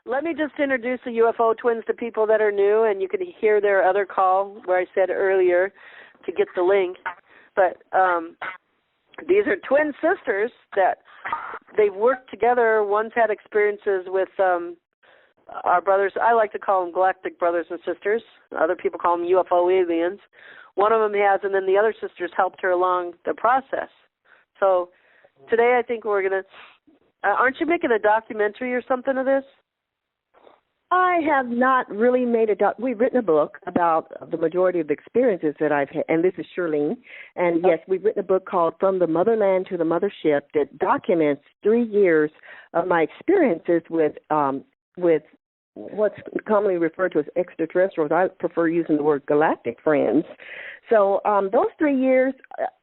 let me just introduce the UFO twins to people that are new, and you can hear their other call where I said earlier to get the link. But these are twin sisters that they've worked together. One's had experiences with our brothers. I like to call them Galactic brothers and sisters. Other people call them UFO aliens. One of them has, and then the other sisters helped her along the process. So today I think we're going to, aren't you making a documentary or something of this? I have not really made we've written a book about the majority of the experiences that I've had, and this is Earlene. And yes, we've written a book called From the Motherland to the Mothership that documents 3 years of my experiences with what's commonly referred to as extraterrestrials. I prefer using the word galactic friends. So those 3 years,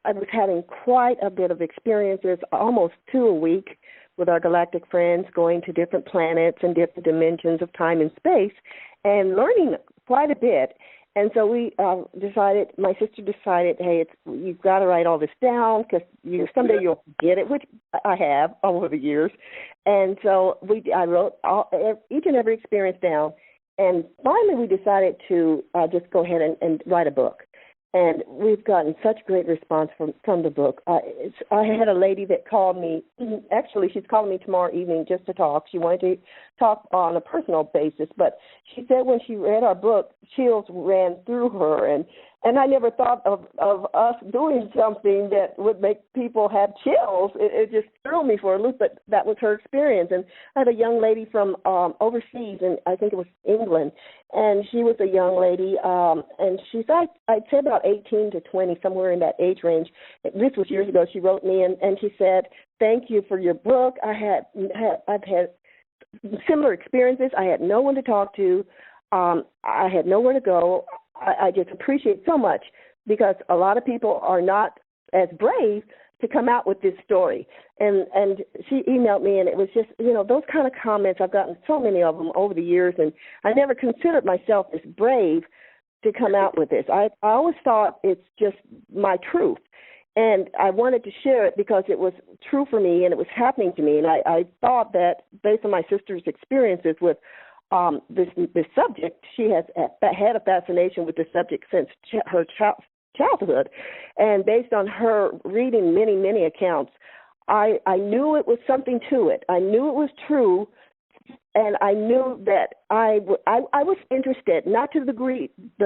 I was having quite a bit of experiences, almost 2 a week, with our galactic friends, going to different planets and different dimensions of time and space, and learning quite a bit. And so we decided, my sister decided, hey, you've got to write all this down because someday you'll get it, which I have over the years. And so I wrote each and every experience down, and finally we decided to just go ahead and write a book. And we've gotten such great response from the book. I had a lady that called me. Actually, she's calling me tomorrow evening just to talk. She wanted to talk on a personal basis, but she said when she read our book, chills ran through her. And I never thought of us doing something that would make people have chills. It just threw me for a loop, but that was her experience. And I had a young lady from overseas, and I think it was England, and she was a young lady, and she's, I'd say about 18 to 20, somewhere in that age range. This was years ago. She wrote me, and she said, thank you for your book. I've had similar experiences. I had no one to talk to. I had nowhere to go. I just appreciate so much because a lot of people are not as brave to come out with this story. And she emailed me, and it was just, those kind of comments. I've gotten so many of them over the years, and I never considered myself as brave to come out with this. I always thought it's just my truth. And I wanted to share it because it was true for me and it was happening to me. And I thought that based on my sister's experiences with this subject, she has had a fascination with the subject since her childhood. And based on her reading many, many accounts, I knew it was something to it. I knew it was true, and I knew that I was interested, not to the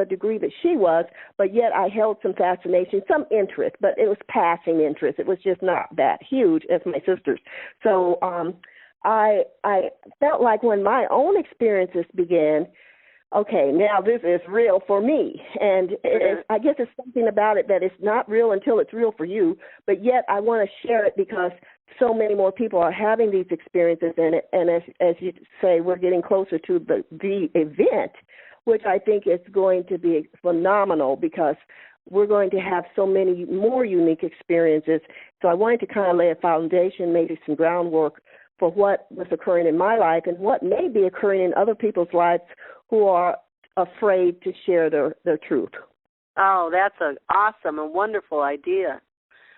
degree that she was, but yet I held some fascination, some interest, but it was passing interest. It was just not that huge as my sister's. So I felt like when my own experiences began, okay, now this is real for me. And I guess it's something about it that it's not real until it's real for you, but yet I want to share it because so many more people are having these experiences in it. And as you say, we're getting closer to the event, which I think is going to be phenomenal because we're going to have so many more unique experiences. So I wanted to kind of lay a foundation, maybe some groundwork for what was occurring in my life and what may be occurring in other people's lives who are afraid to share their truth. Oh, that's an awesome and wonderful idea.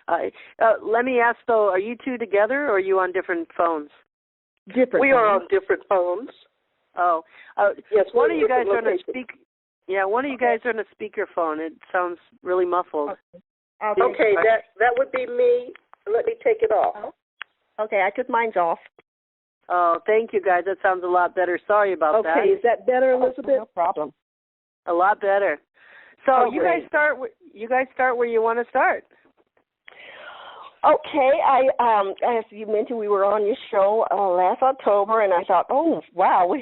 Let me ask, though, are you two together or are you on different phones? Different. We are on different phones. Oh, yes. One of you guys are on a speak. Yeah, one of you guys are on a speakerphone. It sounds really muffled. Okay, that would be me. Let me take it off. Okay, I took mine off. Oh, thank you, guys. That sounds a lot better. Sorry about that. Okay, is that better, Elizabeth? No problem. A lot better. So you guys start. You guys start where you want to start. Okay, as you mentioned, we were on your show last October, and I thought, oh wow,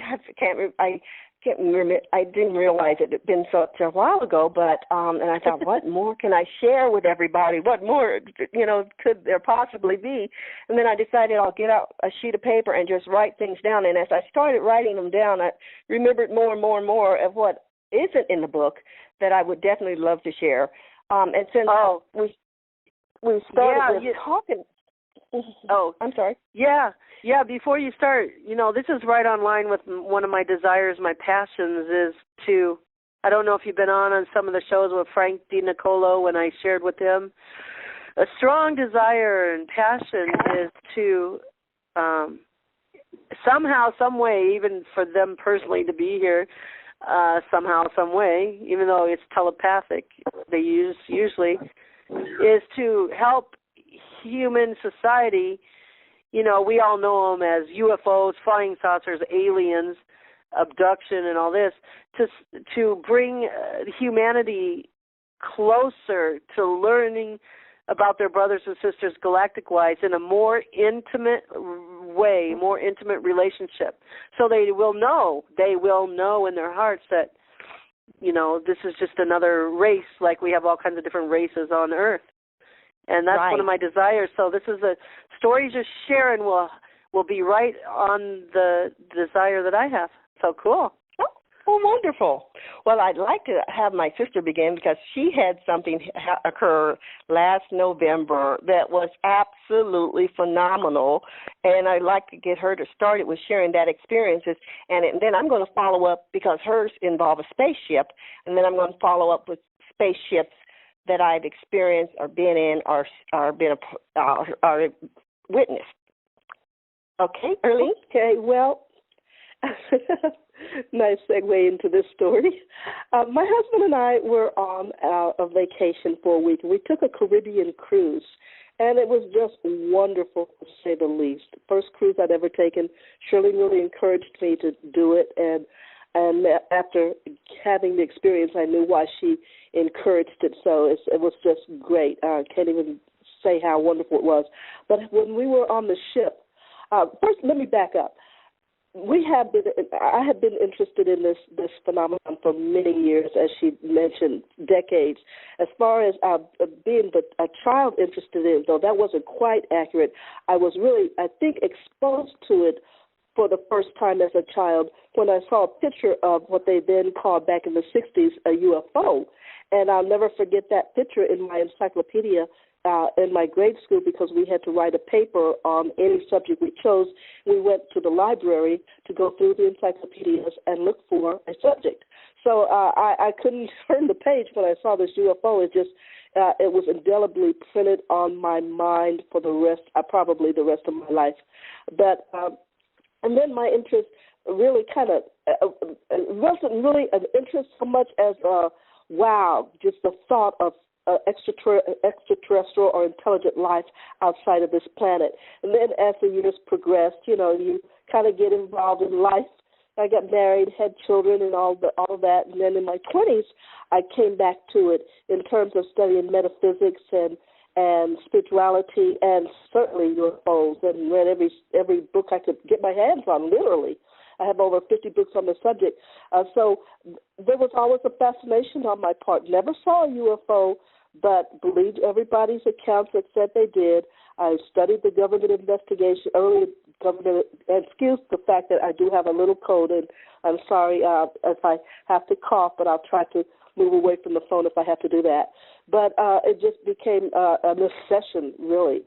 I didn't realize it had been such a while ago, but and I thought, what more can I share with everybody? What more, could there possibly be? And then I decided I'll get out a sheet of paper and just write things down. And as I started writing them down, I remembered more and more and more of what isn't in the book that I would definitely love to share. And since we started talking. Oh, I'm sorry. Yeah. Before you start, this is right on line with one of my desires, my passions is to, I don't know if you've been on some of the shows with Frank DiNiccolo when I shared with him. A strong desire and passion is to somehow, some way, even for them personally to be here, somehow, some way, even though it's telepathic, they usually, is to help human society. You know, we all know them as UFOs, flying saucers, aliens, abduction, and all this, to bring humanity closer to learning about their brothers and sisters galactic-wise in a more intimate way, more intimate relationship. So they will know in their hearts that, you know, this is just another race, like we have all kinds of different races on Earth. And that's one of my desires. So this is a story just sharing will be right on the desire that I have. So cool. Oh, wonderful. Well, I'd like to have my sister begin because she had something occur last November that was absolutely phenomenal, and I'd like to get her to start it with sharing that experiences, and then I'm going to follow up because hers involve a spaceship, and then I'm going to follow up with spaceships that I've experienced or been in or witnessed. Okay, Earlene? Okay, well, nice segue into this story. My husband and I were on a vacation for a week. We took a Caribbean cruise, and it was just wonderful, to say the least. First cruise I'd ever taken. Shirley really encouraged me to do it, and after having the experience, I knew why she encouraged it. So it was just great. I can't even say how wonderful it was. But when we were on the ship, first let me back up. I have been interested in this phenomenon for many years, as she mentioned, decades. As far as being a child interested in, though that wasn't quite accurate, I was really, I think, exposed to it for the first time as a child when I saw a picture of what they then called back in the 60s a UFO. And I'll never forget that picture in my encyclopedia in my grade school because we had to write a paper on any subject we chose. We went to the library to go through the encyclopedias and look for a subject. So I couldn't turn the page when I saw this UFO. It just it was indelibly printed on my mind for probably the rest of my life. But and then my interest really kind of wasn't really an interest so much as wow, just the thought of extraterrestrial or intelligent life outside of this planet. And then as the years progressed, you kind of get involved in life. I got married, had children, and all that. And then in my 20s, I came back to it in terms of studying metaphysics and spirituality, and certainly UFOs, and read every book I could get my hands on, literally. I have over 50 books on the subject. So there was always a fascination on my part. Never saw a UFO, but believed everybody's accounts that said they did. I studied the government investigation, early government, and excuse the fact that I do have a little cold, and I'm sorry if I have to cough, but I'll try to move away from the phone if I have to do that. But it just became an obsession, really.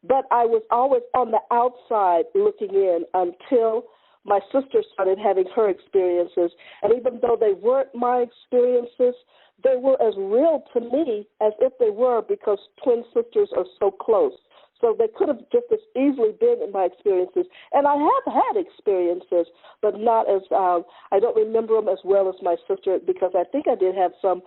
But I was always on the outside looking in until my sister started having her experiences. And even though they weren't my experiences, they were as real to me as if they were, because twin sisters are so close. So they could have just as easily been in my experiences. And I have had experiences, but not as, I don't remember them as well as my sister, because I think I did have some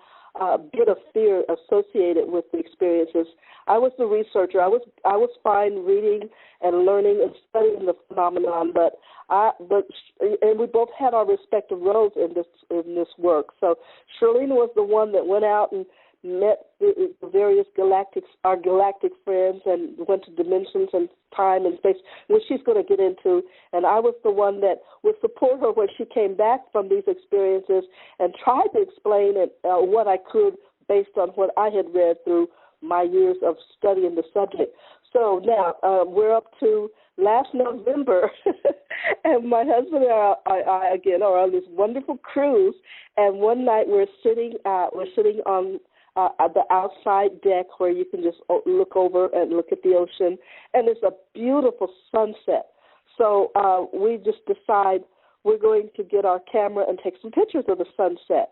bit of fear associated with the experiences. I was the researcher. I was fine reading and learning and studying the phenomenon, and we both had our respective roles in this work. So Shirlene was the one that went out and met the various our galactic friends, and went to dimensions and time and space, which she's going to get into. And I was the one that would support her when she came back from these experiences and tried to explain what I could based on what I had read through my years of studying the subject. So now we're up to last November, and my husband and I again are on this wonderful cruise. And one night we're sitting on the outside deck where you can just look over and look at the ocean, and it's a beautiful sunset. So we just decide we're going to get our camera and take some pictures of the sunset.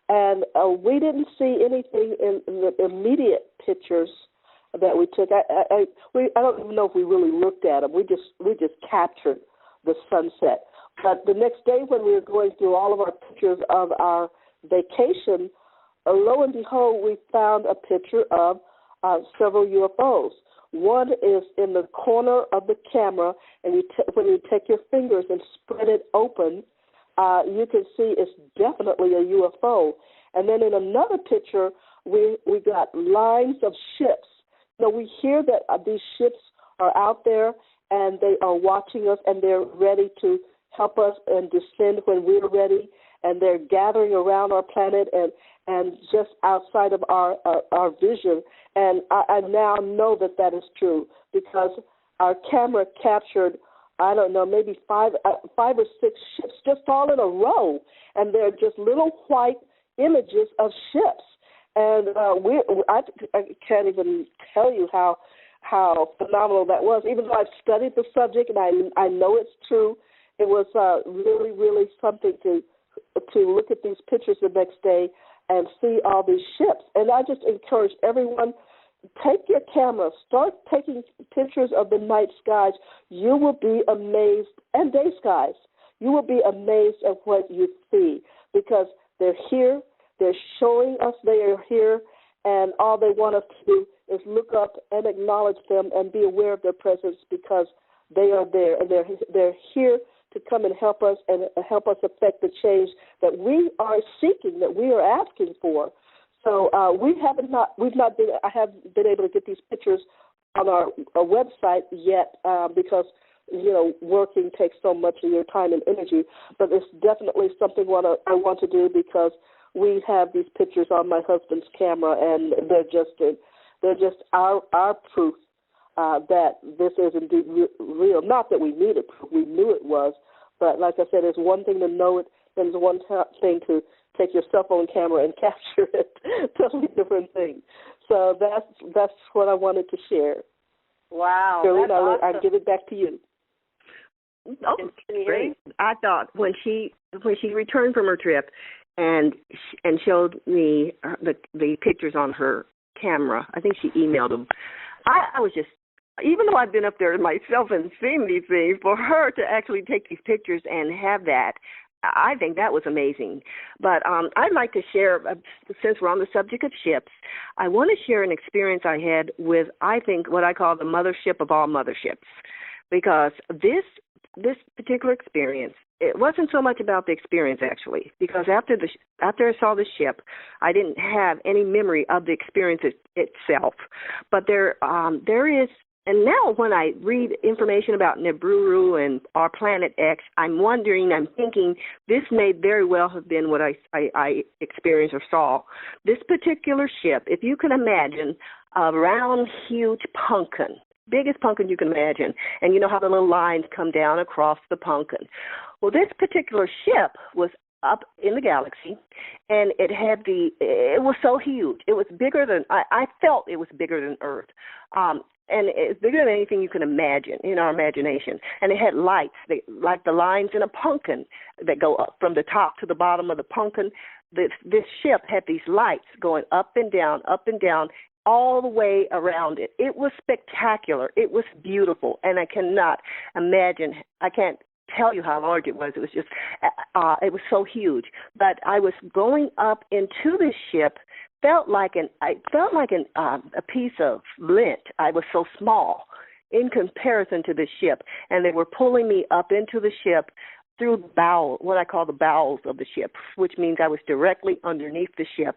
And we didn't see anything in the immediate pictures that we took. I don't even know if we really looked at them. We just captured the sunset. But the next day, when we were going through all of our pictures of our vacation, lo and behold, we found a picture of several UFOs. One is in the corner of the camera, and when you take your fingers and spread it open, you can see it's definitely a UFO. And then in another picture, we got lines of ships. You know, we hear that these ships are out there, and they are watching us, and they're ready to help us and descend when we're ready, and they're gathering around our planet and just outside of our vision. And I now know that is true because our camera captured, I don't know, maybe five or six ships just all in a row, and they're just little white images of ships. And I can't even tell you how phenomenal that was. Even though I've studied the subject and I know it's true, it was really, really something to look at these pictures the next day and see all these ships. And I just encourage everyone, take your camera, start taking pictures of the night skies. You will be amazed, and day skies. You will be amazed at what you see because they're here. They're showing us they are here, and all they want us to do is look up and acknowledge them and be aware of their presence because they are there, and they're here to come and help us affect the change that we are seeking, that we are asking for. So I haven't been able to get these pictures on our website yet because working takes so much of your time and energy. But it's definitely something I want to do because we have these pictures on my husband's camera, and they're just our proof that this is indeed real. Not that we needed proof; we knew it was. But like I said, it's one thing to know it, then it's one thing to take your cell phone camera and capture it. Totally different thing. So that's what I wanted to share. Wow, Earlene, that's awesome. I'll give it back to you. Oh, great! I thought when she returned from her trip and showed me the pictures on her camera, I think she emailed them. I was just, even though I've been up there myself and seen these things, for her to actually take these pictures and have that, I think that was amazing. But I'd like to share, since we're on the subject of ships, I want to share an experience I had with, I think, what I call the mothership of all motherships. Because this particular experience, it wasn't so much about the experience, actually, because after I saw the ship, I didn't have any memory of the experience itself. But there is, and now when I read information about Nibiru and our Planet X, I'm thinking this may very well have been what I experienced or saw. This particular ship, if you can imagine, a round, huge pumpkin, biggest pumpkin you can imagine, and you know how the little lines come down across the pumpkin. Well, this particular ship was up in the galaxy, and it was so huge. It was bigger than, I felt it was bigger than Earth. And it's bigger than anything you can imagine in our imagination. And it had lights, like the lines in a pumpkin that go up from the top to the bottom of the pumpkin. This ship had these lights going up and down, all the way around it. It was spectacular. It was beautiful, and I cannot imagine. I can't tell you how large it was. It was just, it was so huge. But I was going up into this ship. Felt like a piece of lint. I was so small in comparison to the ship, and they were pulling me up into the ship through the bowel, what I call the bowels of the ship, which means I was directly underneath the ship,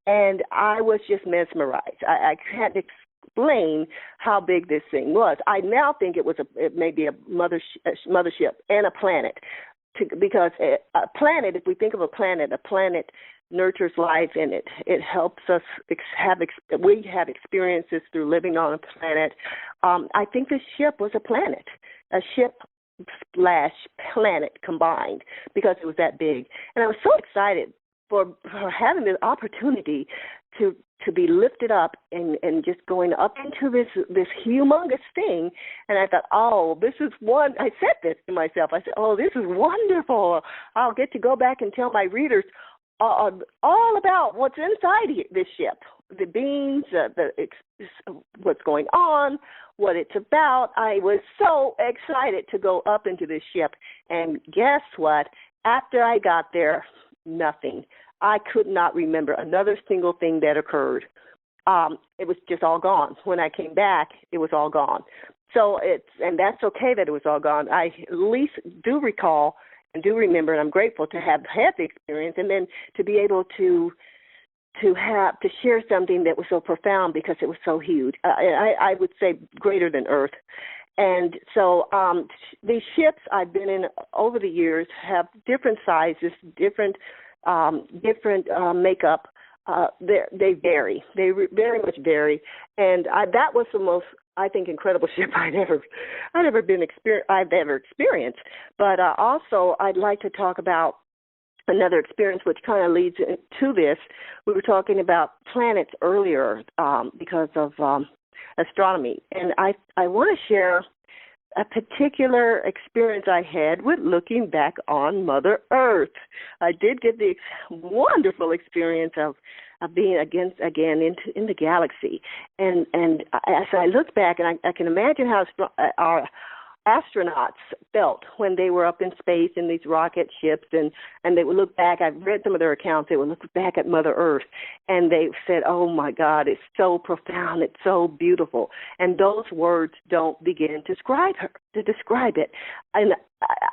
and I was just mesmerized. I can't explain how big this thing was. I now think it may be a mothership and a planet, because a planet, if we think of a planet nurtures life, and it helps us we have experiences through living on a planet. I think this ship was a ship / planet combined, because it was that big. And I was so excited for having the opportunity to be lifted up and just going up into this humongous thing. And I thought, I said this to myself. I said, oh, this is wonderful. I'll get to go back and tell my readers all about what's inside this ship, the beings, what's going on, what it's about. I was so excited to go up into this ship, and guess what? After I got there, nothing. I could not remember another single thing that occurred. It was just all gone. When I came back, it was all gone. So and that's okay that it was all gone. I at least do recall and do remember, and I'm grateful to have had the experience, and then to be able to share something that was so profound because it was so huge. I would say greater than Earth. And so these ships I've been in over the years have different sizes, different makeup. They vary. They very much vary. And that was the most, I think, incredible ship I've ever experienced. But also, I'd like to talk about another experience which kind of leads into this. We were talking about planets earlier because of astronomy, and I want to share a particular experience I had with looking back on Mother Earth. I did get the wonderful experience of being again in the galaxy, and as I look back, and I can imagine how our astronauts felt when they were up in space in these rocket ships, and they would look back. I've read some of their accounts. They would look back at Mother Earth, and they said, "Oh my God, it's so profound, it's so beautiful." And those words don't begin to describe it. And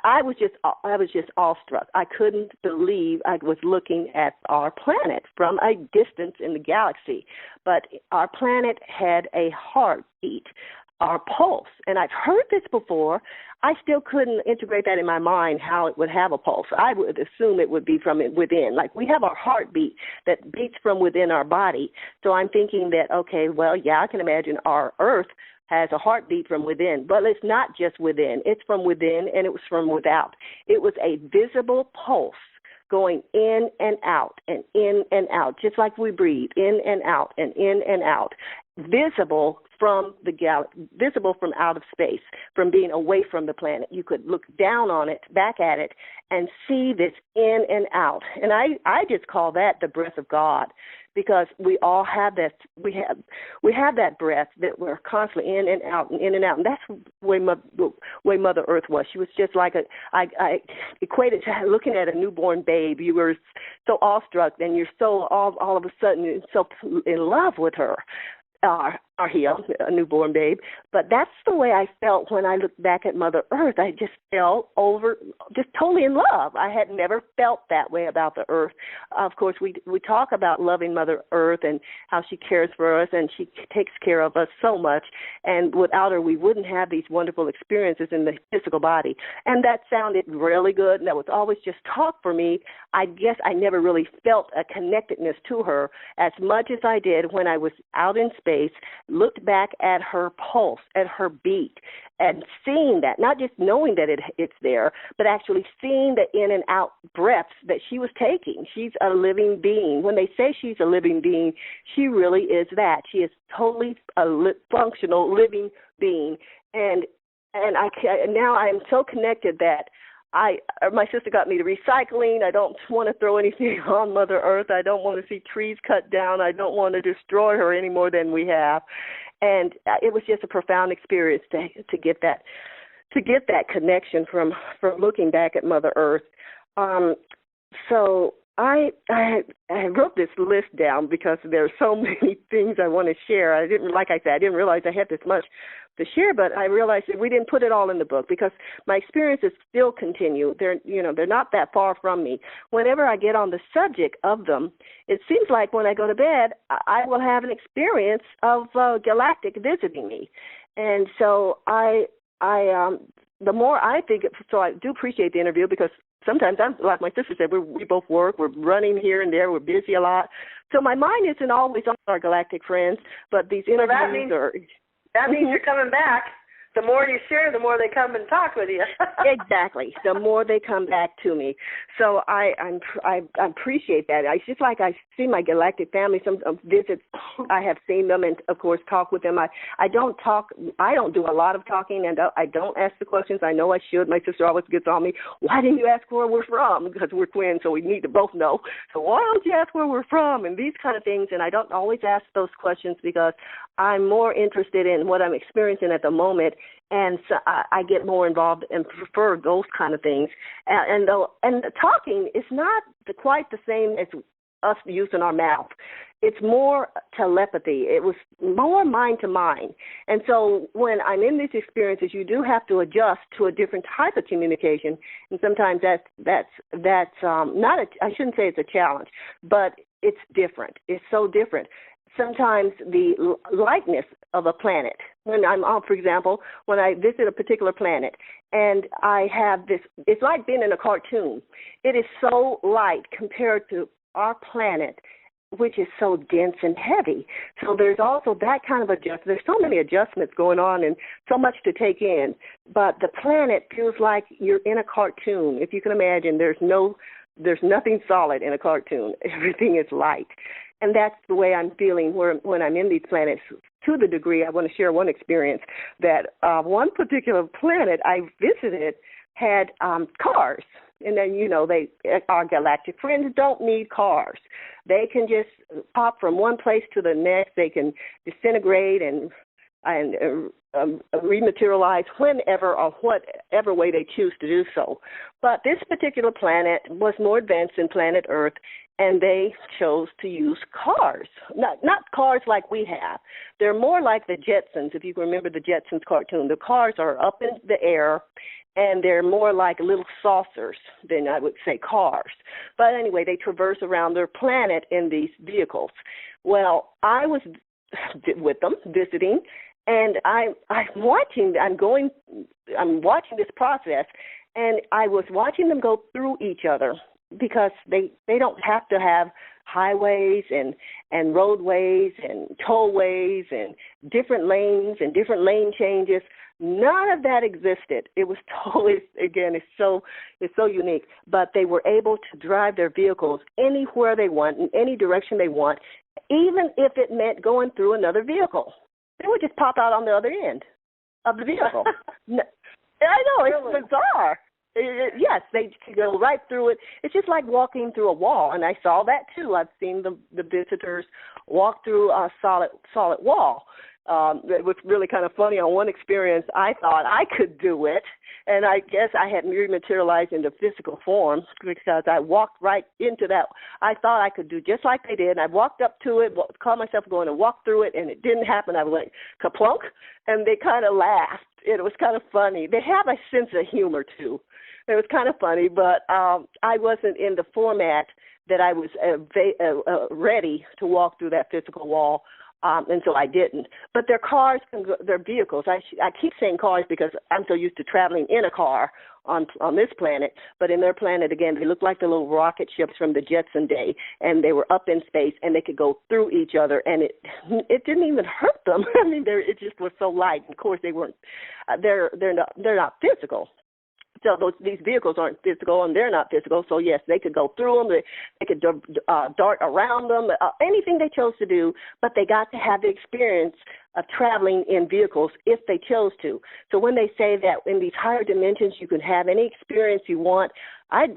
I was just awestruck. I couldn't believe I was looking at our planet from a distance in the galaxy, but our planet had a heartbeat, our pulse. And I've heard this before. I still couldn't integrate that in my mind, how it would have a pulse. I would assume it would be from within. Like we have our heartbeat that beats from within our body. So I'm thinking that, okay, well, yeah, I can imagine our Earth has a heartbeat from within. But it's not just within. It's from within, and it was from without. It was a visible pulse going in and out, just like we breathe, in and out, visible from visible from out of space, from being away from the planet. You could look down on it, back at it, and see this in and out. And I just call that the breath of God, because we all have that. We have that breath that we're constantly in and out, and that's the way Mother Earth was. She was just like I equated to looking at a newborn babe. You were so awestruck, and you're so all of a sudden so in love with her. A newborn babe. But that's the way I felt when I looked back at Mother Earth. I just felt just totally in love. I had never felt that way about the Earth. Of course, we talk about loving Mother Earth and how she cares for us, and she takes care of us so much. And without her, we wouldn't have these wonderful experiences in the physical body. And that sounded really good, and that was always just talk for me. I guess I never really felt a connectedness to her as much as I did when I was out in space, looked back at her pulse, at her beat, and seeing that, not just knowing that it's there, but actually seeing the in and out breaths that she was taking. She's a living being. When they say she's a living being, she really is that. She is totally a functional living being. And now I am so connected that my sister got me to recycling. I don't want to throw anything on Mother Earth. I don't want to see trees cut down. I don't want to destroy her any more than we have. And it was just a profound experience to get that connection from looking back at Mother Earth. So I wrote this list down because there are so many things I want to share. I didn't realize I had this much to share, but I realized that we didn't put it all in the book because my experiences still continue. They're not that far from me. Whenever I get on the subject of them, it seems like when I go to bed, I will have an experience of Galactic visiting me, and so the more I think, so I do appreciate the interview because sometimes I'm like my sister said, we both work, we're running here and there, we're busy a lot, so my mind isn't always on our galactic friends, but these interviews That means you're coming back. the more you share, the more they come and talk with you. Exactly. The more they come back to me. So I appreciate that. It's just like I see my galactic family. Some visits, I have seen them and, of course, talk with them. I don't do a lot of talking, and I don't ask the questions. I know I should. My sister always gets on me. Why didn't you ask where we're from? Because we're twins, so we need to both know. So why don't you ask where we're from and these kind of things? And I don't always ask those questions because I'm more interested in what I'm experiencing at the moment, and so I get more involved and prefer those kind of things. And the talking is not quite the same as us using our mouth. It's more telepathy. It was more mind to mind. And so when I'm in these experiences, you do have to adjust to a different type of communication. And sometimes that's not I shouldn't say it's a challenge, but it's different. It's so different. Sometimes the likeness of a planet, when I'm on, for example, when I visit a particular planet and I have this, it's like being in a cartoon. It is so light compared to our planet, which is so dense and heavy. So there's also that kind of adjustment. There's so many adjustments going on and so much to take in. But the planet feels like you're in a cartoon. If you can imagine, there's nothing solid in a cartoon. Everything is light. And that's the way I'm feeling when I'm in these planets. To the degree, I want to share one experience that one particular planet I visited had cars. And then, our galactic friends don't need cars. They can just pop from one place to the next. They can disintegrate and rematerialize whenever or whatever way they choose to do so. But this particular planet was more advanced than planet Earth, and they chose to use cars. Not cars like we have. They're more like the Jetsons, if you can remember the Jetsons cartoon. The cars are up in the air, and they're more like little saucers than I would say cars. But anyway, they traverse around their planet in these vehicles. Well, I was with them visiting, and I'm watching this process, and I was watching them go through each other because they don't have to have highways and roadways and tollways and different lanes and different lane changes. None of that existed. It was totally, again, it's so unique. But they were able to drive their vehicles anywhere they want, in any direction they want, even if it meant going through another vehicle. They would just pop out on the other end of the vehicle. I know, it's bizarre. Yes, they could go right through it. It's just like walking through a wall, and I saw that too. I've seen the visitors walk through a solid wall. It was really kind of funny. On one experience, I thought I could do it, and I guess I had rematerialized into physical form because I walked right into that. I thought I could do just like they did, and I walked up to it, called myself going to walk through it, and it didn't happen. I went kaplunk, and they kind of laughed. It was kind of funny. They have a sense of humor, too. It was kind of funny, but I wasn't in the format that I was ready to walk through that physical wall, and so I didn't. But their cars, their vehicles, I keep saying cars because I'm so used to traveling in a car on this planet, but in their planet, again, they look like the little rocket ships from the Jetson day, and they were up in space, and they could go through each other, and it didn't even hurt them. I mean, it just was so light. Of course, they weren't. They're not physical. So these vehicles aren't physical, and they're not physical. So, yes, they could go through them. They could dart around them, anything they chose to do, but they got to have the experience of traveling in vehicles if they chose to. So when they say that in these higher dimensions you can have any experience you want, I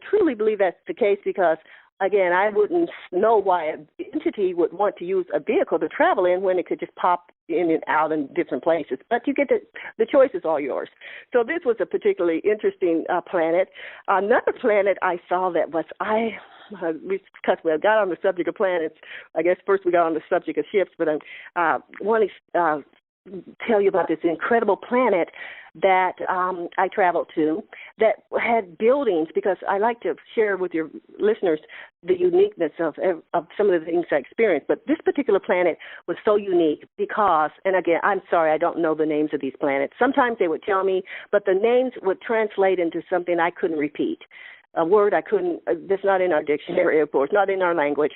truly believe that's the case because, again, I wouldn't know why an entity would want to use a vehicle to travel in when it could just pop in and out in different places. But you get the choice is all yours. So this was a particularly interesting planet. Another planet I saw that was because we got on the subject of planets. I guess first we got on the subject of ships, but I want to tell you about this incredible planet that I traveled to that had buildings, because I like to share with your listeners the uniqueness of some of the things I experienced. But this particular planet was so unique because, and again, I'm sorry, I don't know the names of these planets. Sometimes they would tell me, but the names would translate into something I couldn't repeat. A word I couldn't, that's not in our dictionary, of course, not in our language,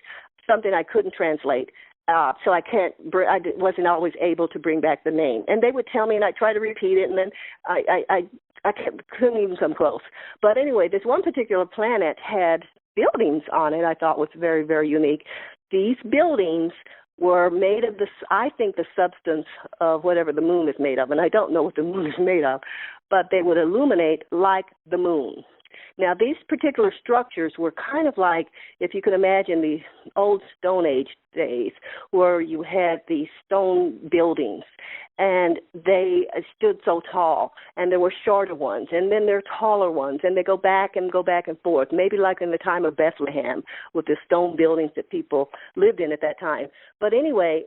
something I couldn't translate. So I wasn't always able to bring back the name. And they would tell me, and I'd try to repeat it, and then I couldn't even come close. But anyway, this one particular planet had buildings on it I thought was very, very unique. These buildings were made of I think the substance of whatever the moon is made of, and I don't know what the moon is made of, but they would illuminate like the moon. Now, these particular structures were kind of like, if you could imagine the old Stone Age days, where you had these stone buildings, and they stood so tall, and there were shorter ones, and then there are taller ones, and they go back and forth, maybe like in the time of Bethlehem with the stone buildings that people lived in at that time. But anyway,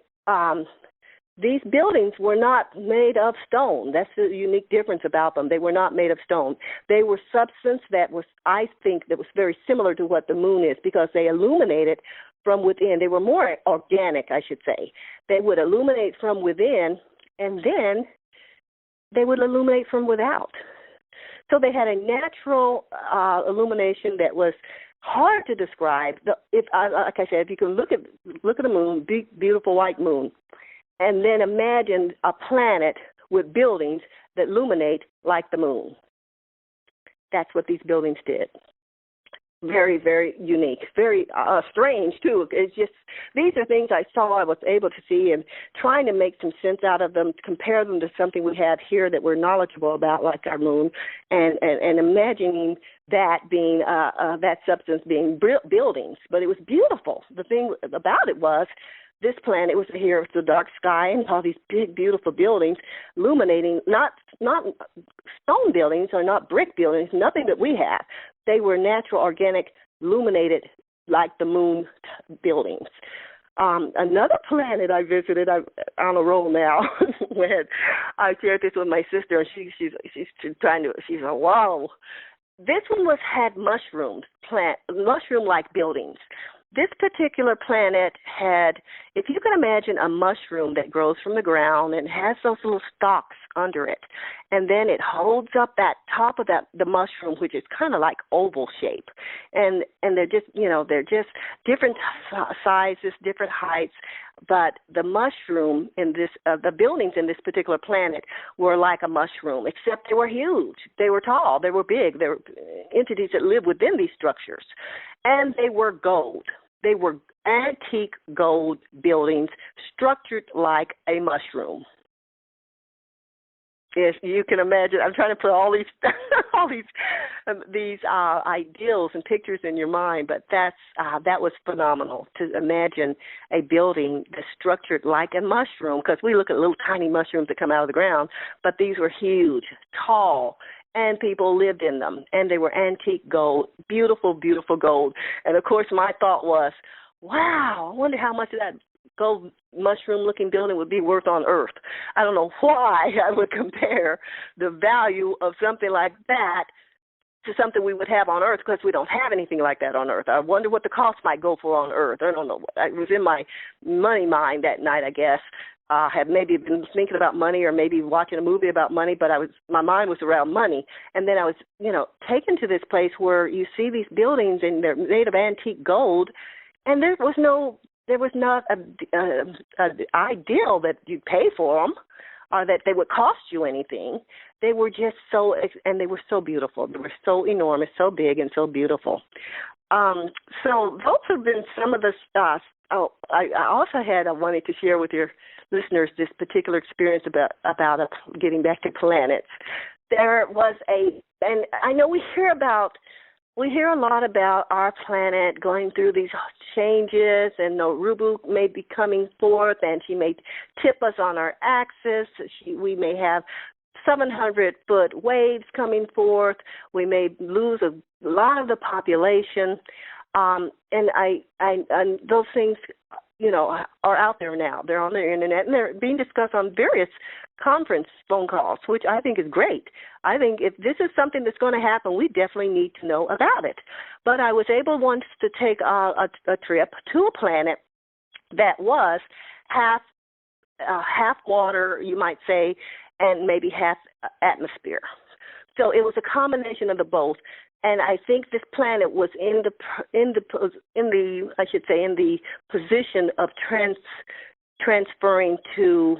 these buildings were not made of stone. That's the unique difference about them. They were not made of stone. They were substance that was, I think, that was very similar to what the moon is, because they illuminated from within. They were more organic, I should say. They would illuminate from within, and then they would illuminate from without. So they had a natural illumination that was hard to describe. Like I said, if you can look at the moon, big, beautiful white moon, and then imagine a planet with buildings that illuminate like the moon. That's what these buildings did. Very, very unique. Very strange, too. It's just, these are things I saw, I was able to see, and trying to make some sense out of them, compare them to something we have here that we're knowledgeable about, like our moon, and imagining that being, that substance being buildings. But it was beautiful. The thing about it was, this planet was here with the dark sky and all these big, beautiful buildings illuminating, not stone buildings or not brick buildings, nothing that we have. They were natural, organic, illuminated like the moon buildings. Another planet I visited, I'm on a roll now, when I shared this with my sister, and she's like, wow. This one had mushroom-like buildings. This particular planet had, if you can imagine a mushroom that grows from the ground and has those little stalks under it, and then it holds up that top of the mushroom, which is kind of like oval shape, and they're just different sizes, different heights, but the mushroom in this, the buildings in this particular planet were like a mushroom, except they were huge, they were tall, they were big, they were entities that lived within these structures, and they were gold. They were antique gold buildings structured like a mushroom. Yes, you can imagine. I'm trying to put all these ideals and pictures in your mind, but that was phenomenal to imagine a building that's structured like a mushroom, because we look at little tiny mushrooms that come out of the ground, but these were huge, tall, and people lived in them, and they were antique gold, beautiful, beautiful gold. And, of course, my thought was, wow, I wonder how much of that gold mushroom-looking building would be worth on Earth. I don't know why I would compare the value of something like that to something we would have on Earth, because we don't have anything like that on Earth. I wonder what the cost might go for on Earth. I don't know. It was in my money mind that night, I guess. Had maybe been thinking about money, or maybe watching a movie about money, but my mind was around money. And then I was, taken to this place where you see these buildings and they're made of antique gold, and there was not an ideal that you'd pay for them or that they would cost you anything. They were just and they were so beautiful. They were so enormous, so big, and so beautiful. So those have been some of the stuff. Oh, I also I wanted to share with your listeners this particular experience about getting back to planets. There was and I know we hear a lot about our planet going through these changes, and Norubu may be coming forth, and she may tip us on our axis. We may have 700-foot waves coming forth. We may lose a lot of the population. And those things, are out there now. They're on the internet, and they're being discussed on various conference phone calls, which I think is great. I think if this is something that's going to happen, we definitely need to know about it. But I was able once to take a trip to a planet that was half water, you might say, and maybe half atmosphere. So it was a combination of the both. And I think this planet was in the I should say in the position of transferring to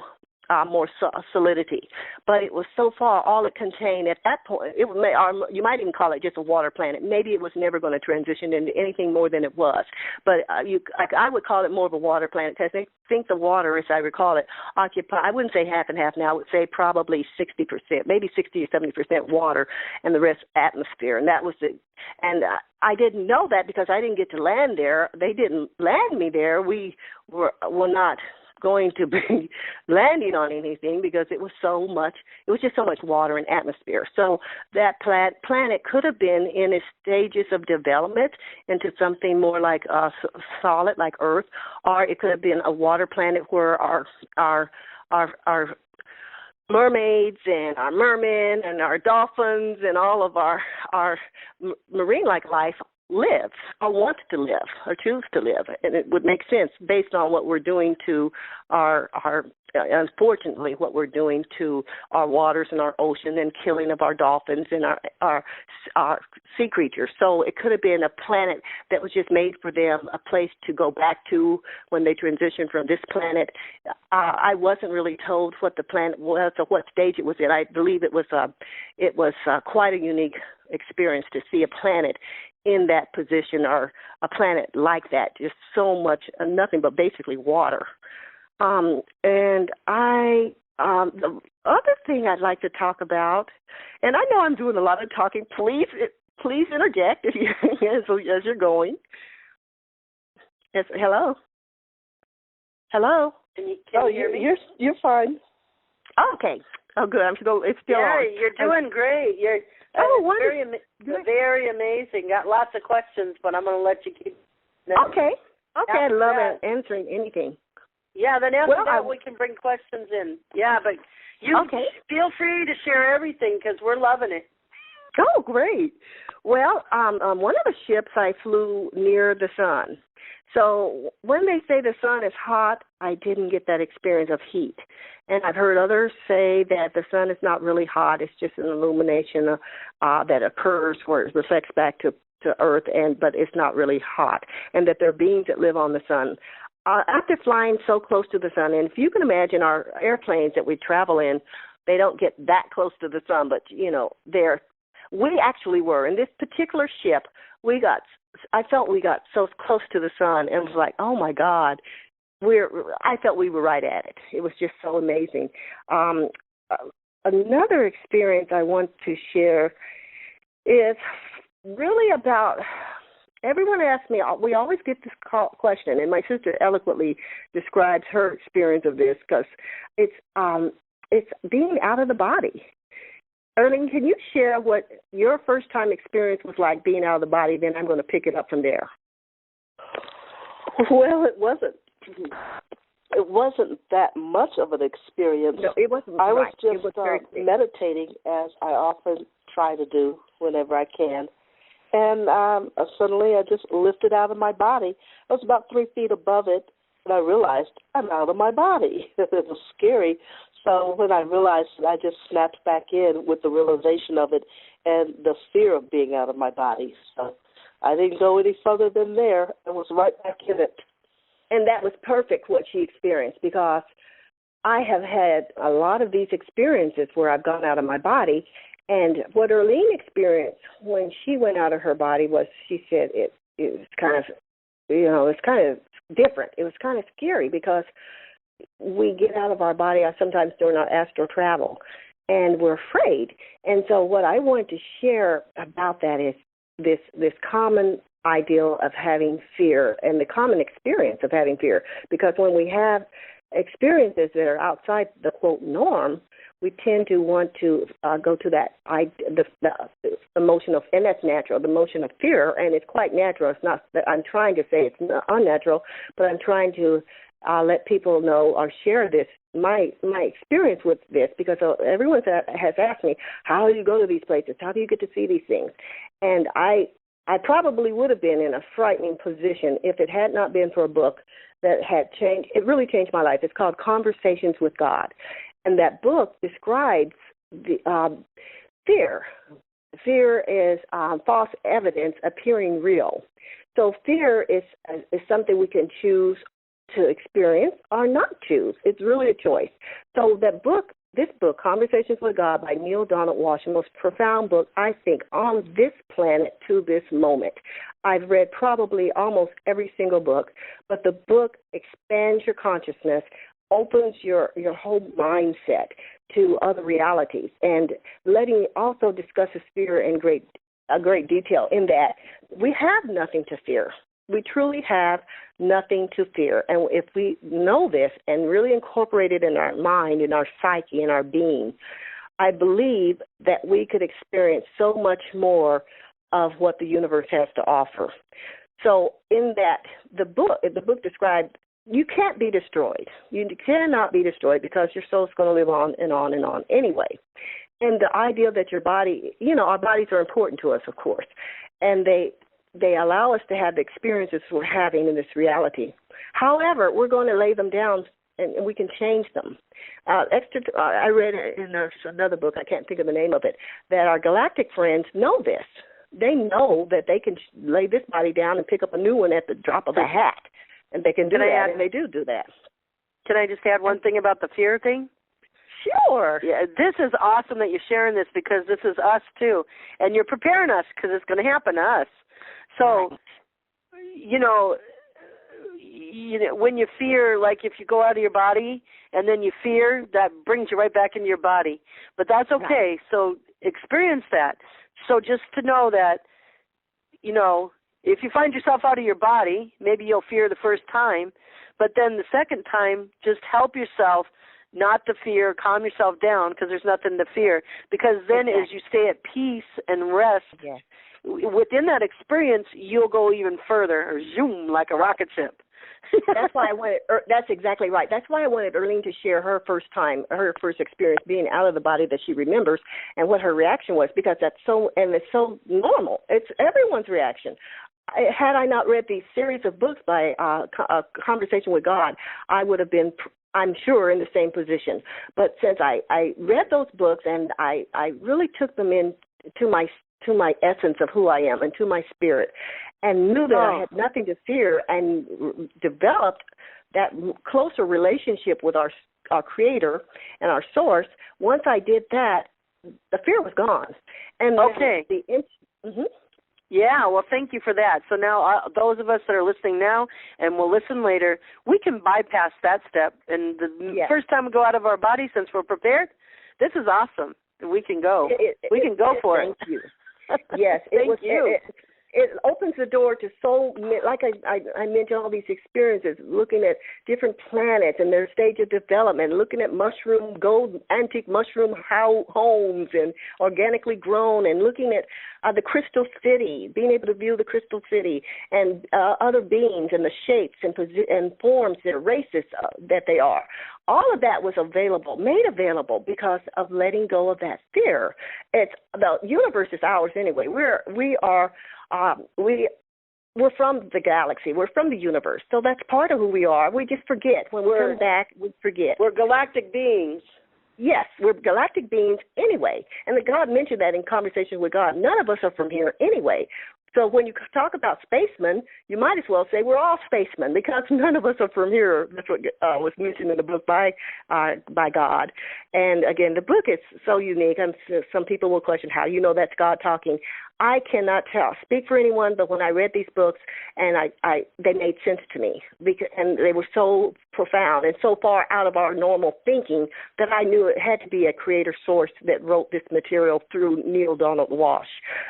more solidity, but it was so far all it contained at that point. You might even call it just a water planet. Maybe it was never going to transition into anything more than it was. But I would call it more of a water planet because I think the water, as I recall it, I wouldn't say half and half now. I would say probably 60%, maybe 60 or 70% water, and the rest atmosphere. And that was it. And I didn't know that because I didn't get to land there. They didn't land me there. We were not going to be landing on anything because it was just so much water and atmosphere. So that planet could have been in its stages of development into something more like solid, like Earth, or it could have been a water planet where our mermaids and our mermen and our dolphins and all of our marine-like life live or want to live or choose to live. And it would make sense based on what we're doing to our unfortunately, what we're doing to our waters and our ocean and killing of our dolphins and our sea creatures. So it could have been a planet that was just made for them, a place to go back to when they transitioned from this planet. I wasn't really told what the planet was or what stage it was in. I believe it was quite a unique experience to see a planet in that position or a planet like that, just so much, nothing but basically water. And the other thing I'd like to talk about, and I know I'm doing a lot of talking, please interject if as you're going. Yes, hello? Hello? Can you hear me? You're fine. Oh, okay. Oh, good. It's still on. Yeah, you're doing great. You're very amazing. Got lots of questions, but I'm going to let you keep. Okay. I love answering anything. Yeah, then after that we can bring questions in. Yeah, but you feel free to share everything because we're loving it. Oh, great. Well, one of the ships I flew near the sun. So when they say the sun is hot, I didn't get that experience of heat. And I've heard others say that the sun is not really hot. It's just an illumination that occurs where it reflects back to Earth, but it's not really hot, and that there are beings that live on the sun. After flying so close to the sun, and if you can imagine our airplanes that we travel in, they don't get that close to the sun, but, we actually were. In this particular ship, I felt we got so close to the sun and was like, oh, my God. I felt we were right at it. It was just so amazing. Another experience I want to share is really about, everyone asks me, we always get this question, and my sister eloquently describes her experience of this because it's being out of the body. Earlene, can you share what your first time experience was like being out of the body? Then I'm going to pick it up from there. Well, it wasn't that much of an experience. No, it wasn't. I was just meditating, as I often try to do whenever I can. And suddenly I just lifted out of my body. I was about 3 feet above it, and I realized I'm out of my body. It was scary. So when I realized it, I just snapped back in with the realization of it and the fear of being out of my body. So I didn't go any further than there. I was right back in it. And that was perfect what she experienced, because I have had a lot of these experiences where I've gone out of my body. And what Earlene experienced when she went out of her body was, she said it was kind of, it's kind of different. It was kind of scary because we get out of our body sometimes during our astral travel, and we're afraid. And so what I want to share about that is this common ideal of having fear and the common experience of having fear. Because when we have experiences that are outside the, quote, norm, we tend to want to go to that the emotion of, and that's natural, the emotion of fear, and it's quite natural. It's not that I'm trying to say it's unnatural, but I'm trying to let people know or share this, my experience with this, because everyone has asked me, how do you go to these places? How do you get to see these things? And I probably would have been in a frightening position if it had not been for a book that had changed. It really changed my life. It's called Conversations with God. And that book describes the fear. Fear is false evidence appearing real. So fear is something we can choose to experience or not choose. It's really a choice. So this book, Conversations with God by Neale Donald Walsch, the most profound book, I think, on this planet to this moment. I've read probably almost every single book, but the book expands your consciousness, opens your whole mindset to other realities, and also discusses fear in great detail in that we have nothing to fear. We truly have nothing to fear. And if we know this and really incorporate it in our mind, in our psyche, in our being, I believe that we could experience so much more of what the universe has to offer. So in that, the book described you can't be destroyed. You cannot be destroyed because your soul's going to live on and on and on anyway. And the idea that your body, our bodies are important to us, of course, and they allow us to have the experiences we're having in this reality. However, we're going to lay them down and we can change them. I read in another book, I can't think of the name of it, that our galactic friends know this. They know that they can lay this body down and pick up a new one at the drop of a hat. And they can do that, and they do that. Can I just add one thing about the fear thing? Sure. Yeah, this is awesome that you're sharing this because this is us too. And you're preparing us because it's going to happen to us. So, when you fear, like if you go out of your body and then you fear, that brings you right back into your body. But that's okay. Right. So experience that. So just to know that, if you find yourself out of your body, maybe you'll fear the first time, but then the second time, just help yourself not to fear, calm yourself down because there's nothing to fear. Because then as you stay at peace and rest, within that experience, you'll go even further or zoom like a rocket ship. That's why I wanted. That's exactly right. That's why I wanted Earlene to share her first experience being out of the body that she remembers, and what her reaction was, because it's so normal. It's everyone's reaction. Had I not read these series of books by Conversation with God, I would have been, I'm sure, in the same position. But since I read those books and I really took them to my essence of who I am and to my spirit, and knew that I had nothing to fear, and developed that closer relationship with our Creator and our Source. Once I did that, the fear was gone. And Yeah, well, thank you for that. So now those of us that are listening now and will listen later, we can bypass that step. And the first time we go out of our body, since we're prepared, this is awesome. We can go. We can go for it. Thank you. Yes. Thank you. It opens the door to like I mentioned, all these experiences, looking at different planets and their stage of development, looking at antique mushroom homes and organically grown, and looking at the crystal city, being able to view the crystal city and other beings and the shapes and forms, their races that they are. All of that was made available because of letting go of that fear. The universe is ours anyway. We're from the galaxy. We're from the universe. So that's part of who we are. We just forget. When we come back, we forget. We're galactic beings. Yes, we're galactic beings anyway. And God mentioned that in Conversation with God. None of us are from here anyway. So when you talk about spacemen, you might as well say we're all spacemen, because none of us are from here. That's what was mentioned in the book by God. And again, the book is so unique. Some people will question, how do you know that's God talking? I cannot speak for anyone, but when I read these books, and they made sense to me, and they were so profound and so far out of our normal thinking that I knew it had to be a creator source that wrote this material through Neale Donald Walsch.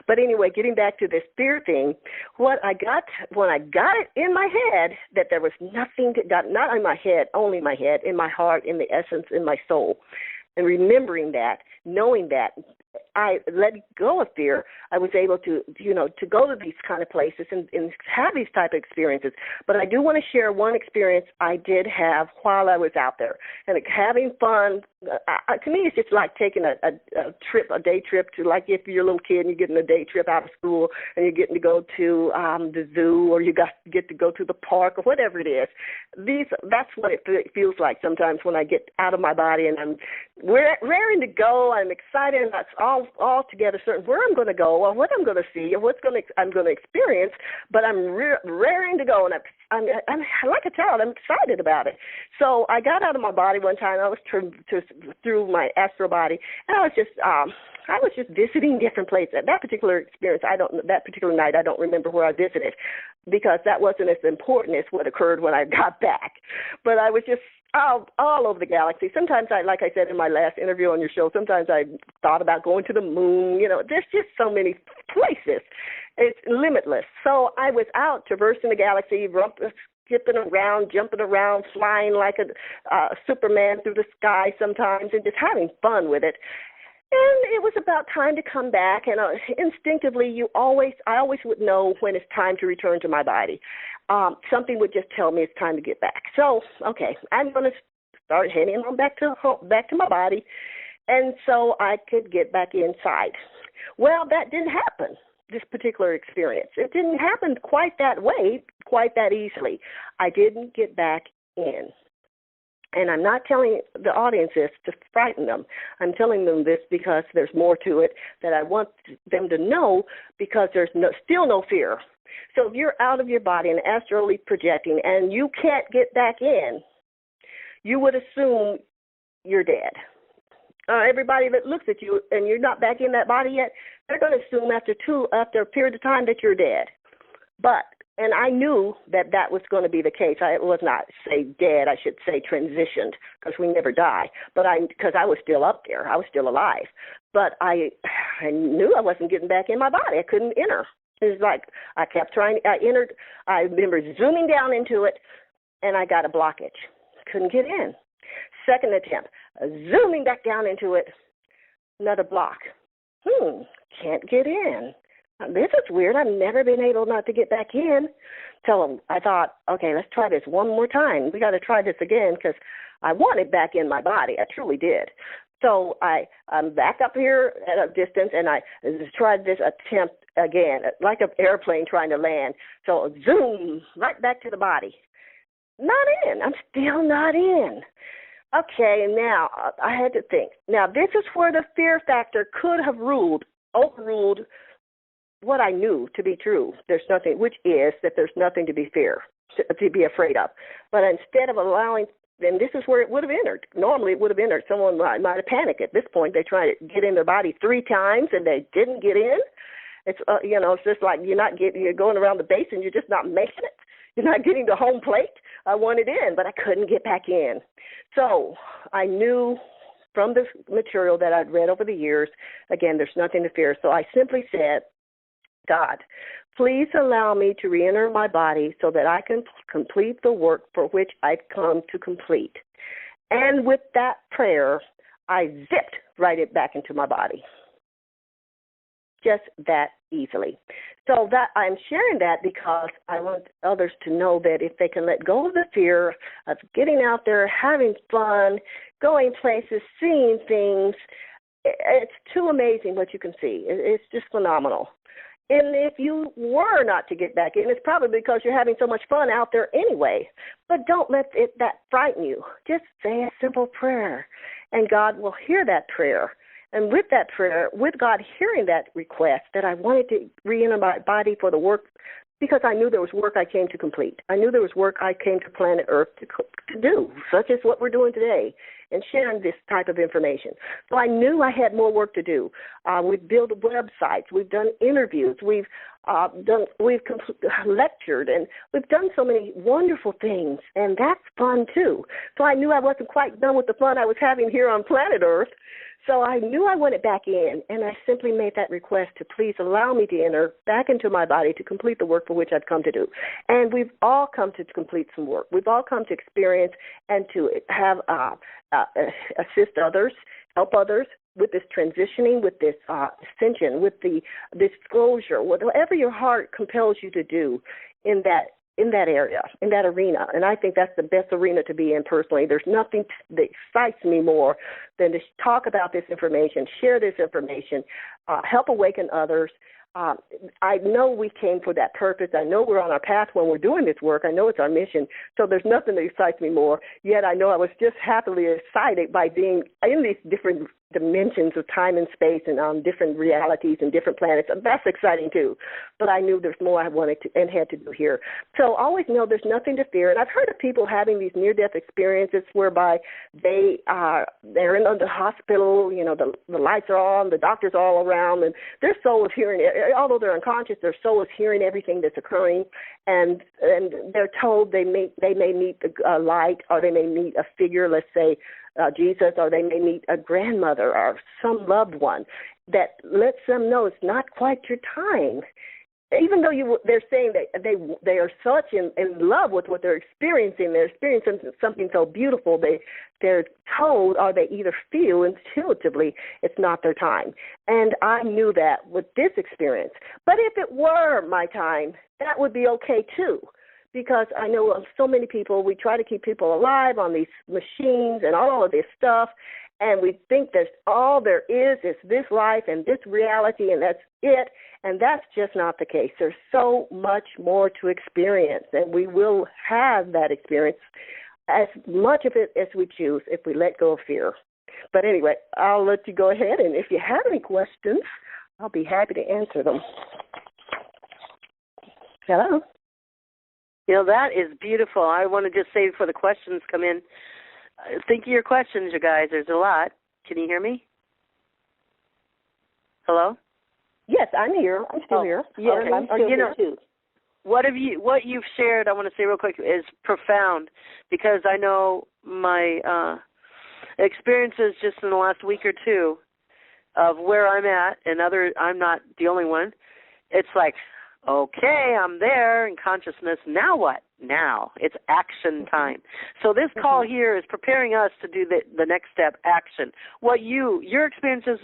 But anyway, getting back to this fear thing, when I got it in my head that there was nothing not in my head, only my head, in my heart, in the essence, in my soul, and remembering that, knowing that, I let go of fear. I was able to go to these kind of places and have these type of experiences. But I do want to share one experience I did have while I was out there. And having fun, to me, it's just like taking a day trip to, like if you're a little kid and you're getting a day trip out of school and you're getting to go to the zoo, or you get to go to the park, or whatever it is. That's what it feels like sometimes when I get out of my body and I'm raring to go. I'm excited, and that's all altogether certain where I'm going to go or what I'm going to see or I'm going to experience, but I'm raring to go, and I'm like a child. I'm excited about it. So I got out of my body one time. I was through my astral body, and I was just visiting different places. That particular experience, that particular night, I don't remember where I visited because that wasn't as important as what occurred when I got back. But I was just all over the galaxy. Sometimes like I said in my last interview on your show, sometimes I thought about going to the moon. There's just so many places. It's limitless. So I was out traversing the galaxy, skipping around, jumping around, flying like a Superman through the sky sometimes, and just having fun with it. And it was about time to come back, and instinctively, I always would know when it's time to return to my body. Something would just tell me it's time to get back. So, okay, I'm going to start heading on back to my body, and so I could get back inside. Well, that didn't happen. This particular experience, it didn't happen quite that way, quite that easily. I didn't get back in. And I'm not telling the audience this to frighten them. I'm telling them this because there's more to it that I want them to know, because there's still no fear. So if you're out of your body and astrally projecting and you can't get back in, you would assume you're dead. Everybody that looks at you and you're not back in that body yet, they're going to assume after a period of time that you're dead. And I knew that was going to be the case. I was not, say, dead. I should say transitioned, because we never die. But because I was still up there. I was still alive. But I knew I wasn't getting back in my body. I couldn't enter. It was like I kept trying. I entered. I remember zooming down into it, and I got a blockage. Couldn't get in. Second attempt, zooming back down into it, another block. Can't get in. This is weird. I've never been able not to get back in. So I thought, okay, let's try this one more time. We got to try this again, because I wanted back in my body. I truly did. So I'm back up here at a distance, and I tried this attempt again, like an airplane trying to land. So zoom right back to the body. Not in. I'm still not in. Okay, now I had to think. Now this is where the fear factor could have overruled what I knew to be true. There's nothing, which is that there's nothing to be afraid of. But instead of allowing, and this is where it would have entered. Normally it would have entered. Someone might have panicked at this point. They tried to get in their body 3 times and they didn't get in. It's it's just like you're going around the base and you're just not making it. You're not getting the home plate. I wanted in, but I couldn't get back in. So I knew from this material that I'd read over the years, again, there's nothing to fear. So I simply said, God, please allow me to reenter my body so that I can complete the work for which I've come to complete. And with that prayer, I zipped right back into my body. Just that easily. So that I'm sharing that because I want others to know that if they can let go of the fear of getting out there, having fun, going places, seeing things, it's too amazing what you can see. It's just phenomenal. And if you were not to get back in, it's probably because you're having so much fun out there anyway. But don't let that frighten you. Just say a simple prayer, and God will hear that prayer. And with that prayer, with God hearing that request, that I wanted to re-enter my body for the work, because I knew there was work I came to complete. I knew there was work I came to planet Earth to do, such as what we're doing today, and sharing this type of information. So I knew I had more work to do. We've built websites. We've done interviews. We've lectured, and we've done so many wonderful things, and that's fun too. So I knew I wasn't quite done with the fun I was having here on planet Earth. So I knew I wanted back in, and I simply made that request to please allow me to enter back into my body to complete the work for which I've come to do. And we've all come to complete some work. We've all come to experience and to have assist others, help others with this transitioning, with this ascension, with the disclosure, whatever your heart compels you to do in that area, in that arena. And I think that's the best arena to be in personally. There's nothing that excites me more than to talk about this information, share this information, help awaken others. I know we came for that purpose. I know we're on our path when we're doing this work. I know it's our mission. So there's nothing that excites me more. Yet I know I was just happily excited by being in these different dimensions of time and space and on different realities and different planets. And that's exciting too. But I knew there's more I wanted to and had to do here. So always know there's nothing to fear. And I've heard of people having these near-death experiences whereby they're in the hospital, you know, the lights are on, the doctors are all around, and their soul is hearing, although they're unconscious, their soul is hearing everything that's occurring, and they're told they may meet a light, or they may meet a figure, let's say Jesus, or they may meet a grandmother or some loved one that lets them know it's not quite your time. Even though they're saying that they are such in love with what they're experiencing something so beautiful, they're told, or they either feel intuitively it's not their time. And I knew that with this experience. But if it were my time, that would be okay too. Because I know of so many people, we try to keep people alive on these machines and all of this stuff, and we think that all there is this life and this reality, and that's it, and that's just not the case. There's so much more to experience, and we will have that experience, as much of it as we choose, if we let go of fear. But anyway, I'll let you go ahead, and if you have any questions, I'll be happy to answer them. Hello? You know, that is beautiful. I want to just say before the questions come in, think of your questions, you guys. There's a lot. Can you hear me? Hello? Yes, I'm here. I'm still here. Yes, okay. I'm still here too. What you've shared, I want to say real quick, is profound, because I know my experiences just in the last week or two of where I'm at, and I'm not the only one. It's like, okay, I'm there in consciousness. Now what? Now it's action time. So this call here is preparing us to do the next step, action. What your experiences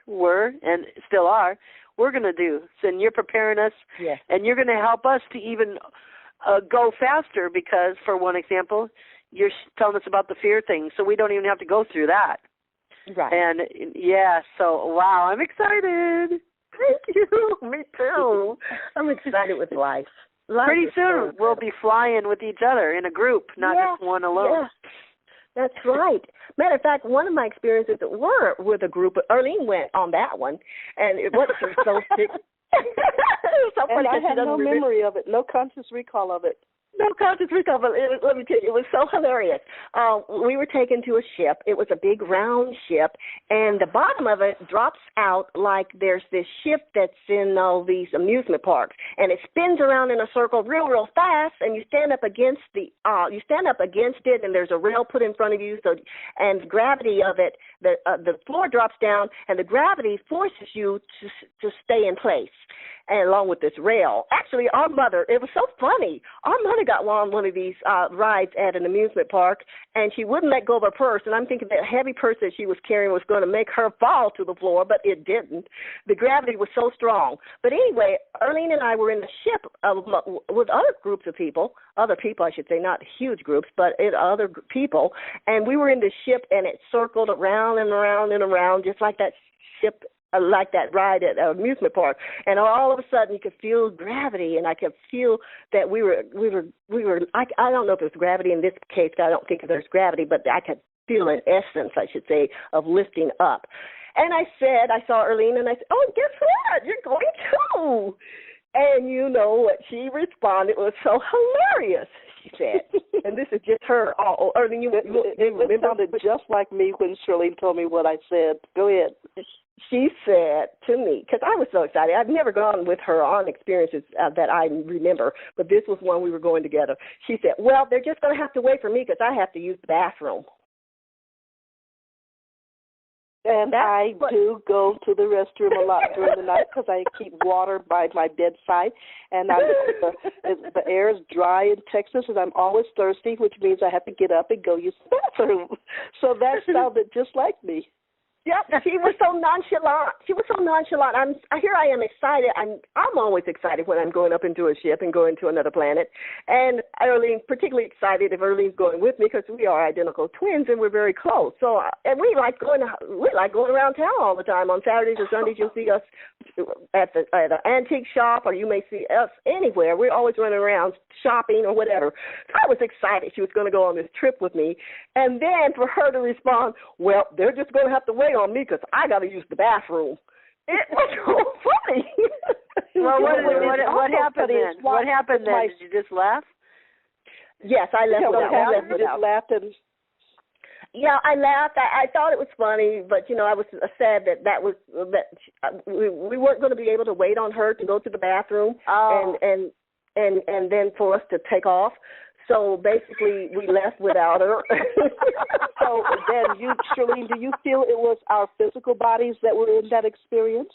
were, and still are, we're going to do. So, and you're preparing us, yes. And you're going to help us to even go faster, because, for one example, you're telling us about the fear thing, so we don't even have to go through that. Right. And, yeah, so, wow, I'm excited. Thank you. Me too. I'm excited with life. Pretty soon we'll be flying with each other in a group, not just one alone. Yeah. That's right. Matter of fact, one of my experiences were with a group. Earlene went on that one, and it wasn't so sick. And I have no memory of it, no conscious recall of it. No conscious recall, but let me tell you, it was so hilarious. We were taken to a ship. It was a big round ship, and the bottom of it drops out like there's this ship that's in all these amusement parks, and it spins around in a circle real fast, and you stand up against it, and there's a rail put in front of you, and gravity of it, the floor drops down, and the gravity forces you to stay in place. And along with this rail. Actually, our mother, it was so funny. Our mother got on one of these rides at an amusement park, and she wouldn't let go of her purse. And I'm thinking that heavy purse that she was carrying was going to make her fall to the floor, but it didn't. The gravity was so strong. But anyway, Earlene and I were in the ship with other groups of people, other people I should say, not huge groups, but other people. And we were in the ship, and it circled around and around and around, just like that ship, like that ride at an amusement park, and all of a sudden you could feel gravity, and I could feel that we were. I don't know if there's gravity in this case. I don't think there's gravity, but I could feel an essence, I should say, of lifting up. And I saw Earlene, and I said, "Oh, guess what? You're going too." And you know what she responded was so hilarious. She said, and this is just her. Oh, Earlene, it sounded just like me when Shirlene told me what I said. Go ahead. She said to me, because I was so excited. I've never gone with her on experiences that I remember, but this was one we were going together. She said, well, they're just going to have to wait for me because I have to use the bathroom. And I do go to the restroom a lot during the night because I keep water by my bedside, and the air is dry in Texas, and I'm always thirsty, which means I have to get up and go use the bathroom. So that sounded just like me. Yep, she was so nonchalant. Here I am excited. I'm always excited when I'm going up into a ship and going to another planet. And Earlene's particularly excited if Earlene's going with me because we are identical twins and we're very close. So, and we like going around town all the time. On Saturdays or Sundays, you'll see us at the antique shop, or you may see us anywhere. We're always running around shopping or whatever. So I was excited she was going to go on this trip with me. And then for her to respond, well, they're just going to have to wait on me because I got to use the bathroom. It was so funny. Well, what happened then? What happened then? Did you just laugh? Yes, I left without. You just laughed and... Yeah, I laughed. I thought it was funny, but I was sad that we weren't going to be able to wait on her to go to the bathroom, and then for us to take off. So basically, we left without her. So then, Earlene, do you feel it was our physical bodies that were in that experience?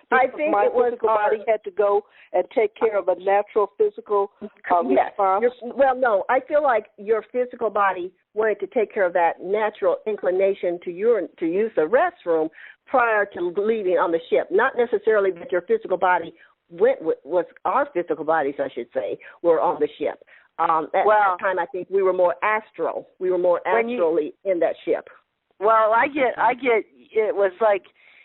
I think my it was physical body had to go and take care of a natural physical response. Well, no, I feel like your physical body wanted to take care of that natural inclination to use the restroom prior to leaving on the ship. Not necessarily that your physical body was our physical bodies, I should say, were on the ship. At that time, I think we were more astral. We were more astrally in that ship. Well, I get. It was like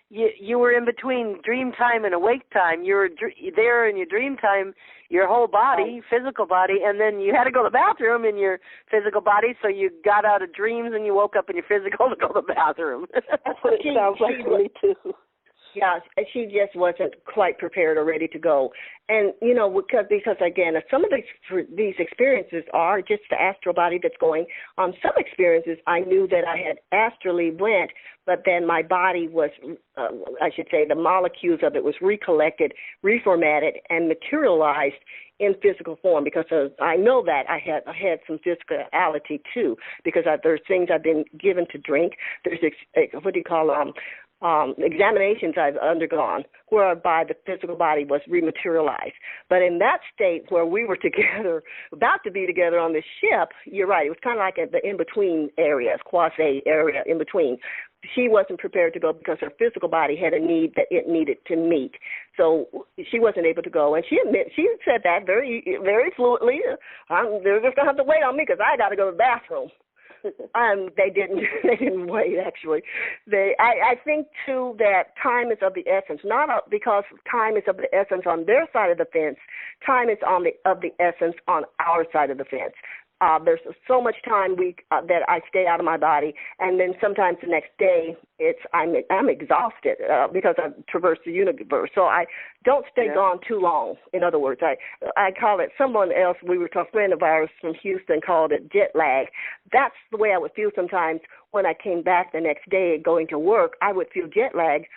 you were in between dream time and awake time. You were there in your dream time, your whole body, physical body, and then you had to go to the bathroom in your physical body, so you got out of dreams and you woke up in your physical to go to the bathroom. That's what it sounds like to me, too. Yeah, she just wasn't quite prepared or ready to go. And, because again, some of these experiences are just the astral body that's going. On some experiences, I knew that I had astrally went, but then my body was, I should say, the molecules of it was recollected, reformatted, and materialized in physical form, because I know that I had some physicality, too, because there's things I've been given to drink. There's, examinations I've undergone whereby the physical body was rematerialized. But in that state where we were together, about to be together on the ship, you're right, it was kind of like the in-between areas, quasi area in between. She wasn't prepared to go because her physical body had a need that it needed to meet. So she wasn't able to go. And she said that very, very fluently. They're just going to have to wait on me because I got to go to the bathroom. They didn't wait, actually. I think, too, that time is of the essence, not because time is of the essence on their side of the fence. Time is of the essence on our side of the fence. There's so much time that I stay out of my body, and then sometimes the next day I'm exhausted because I've traversed the universe. So I don't stay gone too long. In other words, I call it, someone else, a friend of ours from Houston called it jet lag. That's the way I would feel sometimes when I came back the next day going to work. I would feel jet lag,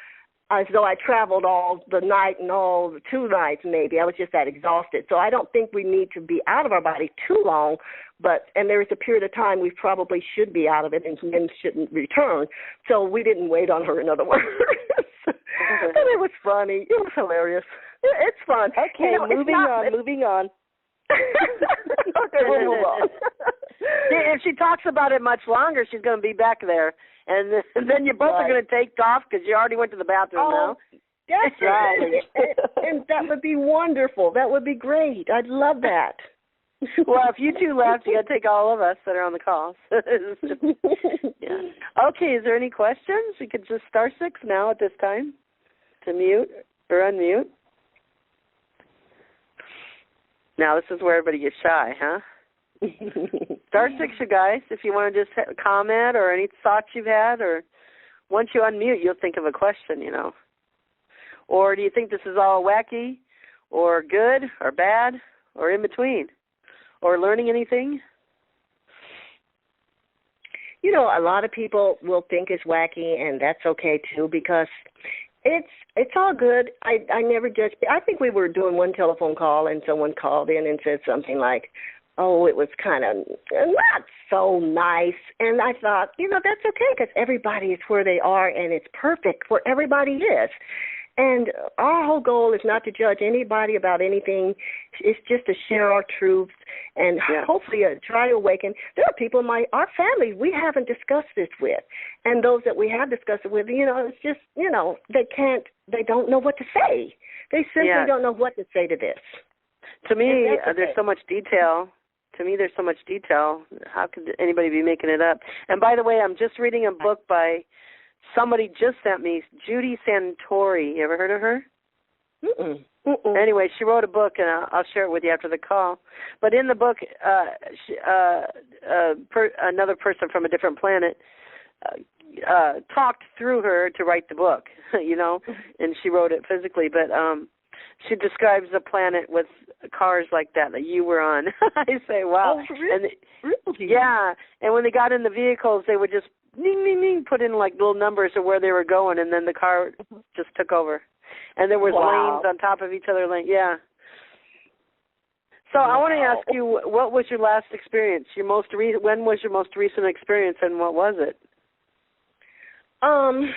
as though I traveled all the night and all the 2 nights maybe. I was just that exhausted. So I don't think we need to be out of our body too long, and there is a period of time we probably should be out of it and then shouldn't return. So we didn't wait on her, in other words. And it was funny. It was hilarious. It's fun. Okay, moving on. Okay, we'll move on. If she talks about it much longer, she's going to be back there. And then you both are going to take off because you already went to the bathroom now. That's right. And that would be wonderful. That would be great. I'd love that. Well, if you two left, you got to take all of us that are on the calls. Yeah. Okay, is there any questions? You could just star 6 now at this time to mute or unmute. Now, this is where everybody gets shy, huh? Star 6, you guys, if you want to just comment or any thoughts you've had, or once you unmute, you'll think of a question, Or do you think this is all wacky or good or bad or in between or learning anything? A lot of people will think it's wacky, and that's okay, too, because it's all good. I never judge. I think we were doing one telephone call, and someone called in and said something like, oh, it was kind of not so nice. And I thought, that's okay because everybody is where they are, and it's perfect where everybody is. And our whole goal is not to judge anybody about anything. It's just to share our truths and hopefully try to awaken. There are people in our family we haven't discussed this with. And those that we have discussed it with, it's just, they don't know what to say. They simply don't know what to say to this. To me, there's so much detail. How could anybody be making it up? And by the way, I'm just reading a book by somebody just sent me, Judy Santori. You ever heard of her? Mm-mm. Anyway, she wrote a book, and I'll share it with you after the call. But in the book, another person from a different planet talked through her to write the book, and she wrote it physically. But she describes a planet with cars like that you were on. I say, wow. Oh, really? And, yeah, and when they got in the vehicles, they would just ding, ding, ding, put in like little numbers of where they were going, and then the car just took over. And there was lanes on top of each other. Yeah. So I want to ask you, what was your last experience? When was your most recent experience, and what was it? I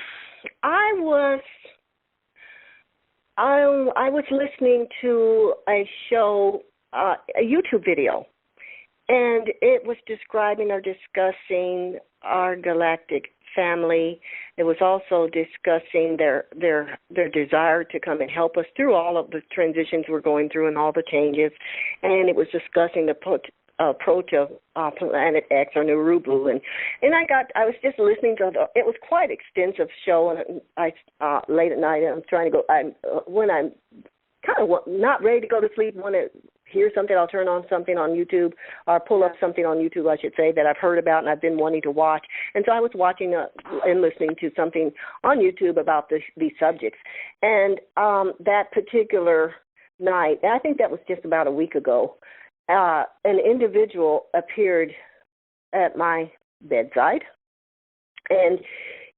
was listening to a show, a YouTube video, and it was describing or discussing our galactic family. It was also discussing their desire to come and help us through all of the transitions we're going through and all the changes, and it was discussing the approach of Planet X or Narubu, and I was just listening to it was quite extensive show, and I late at night I'm trying to go. When I'm kind of not ready to go to sleep, want to hear something, I'll turn on something on YouTube or pull up something on YouTube, I should say, that I've heard about and I've been wanting to watch. And so I was watching and listening to something on YouTube about these subjects. And that particular night, I think that was just about a week ago, an individual appeared at my bedside, and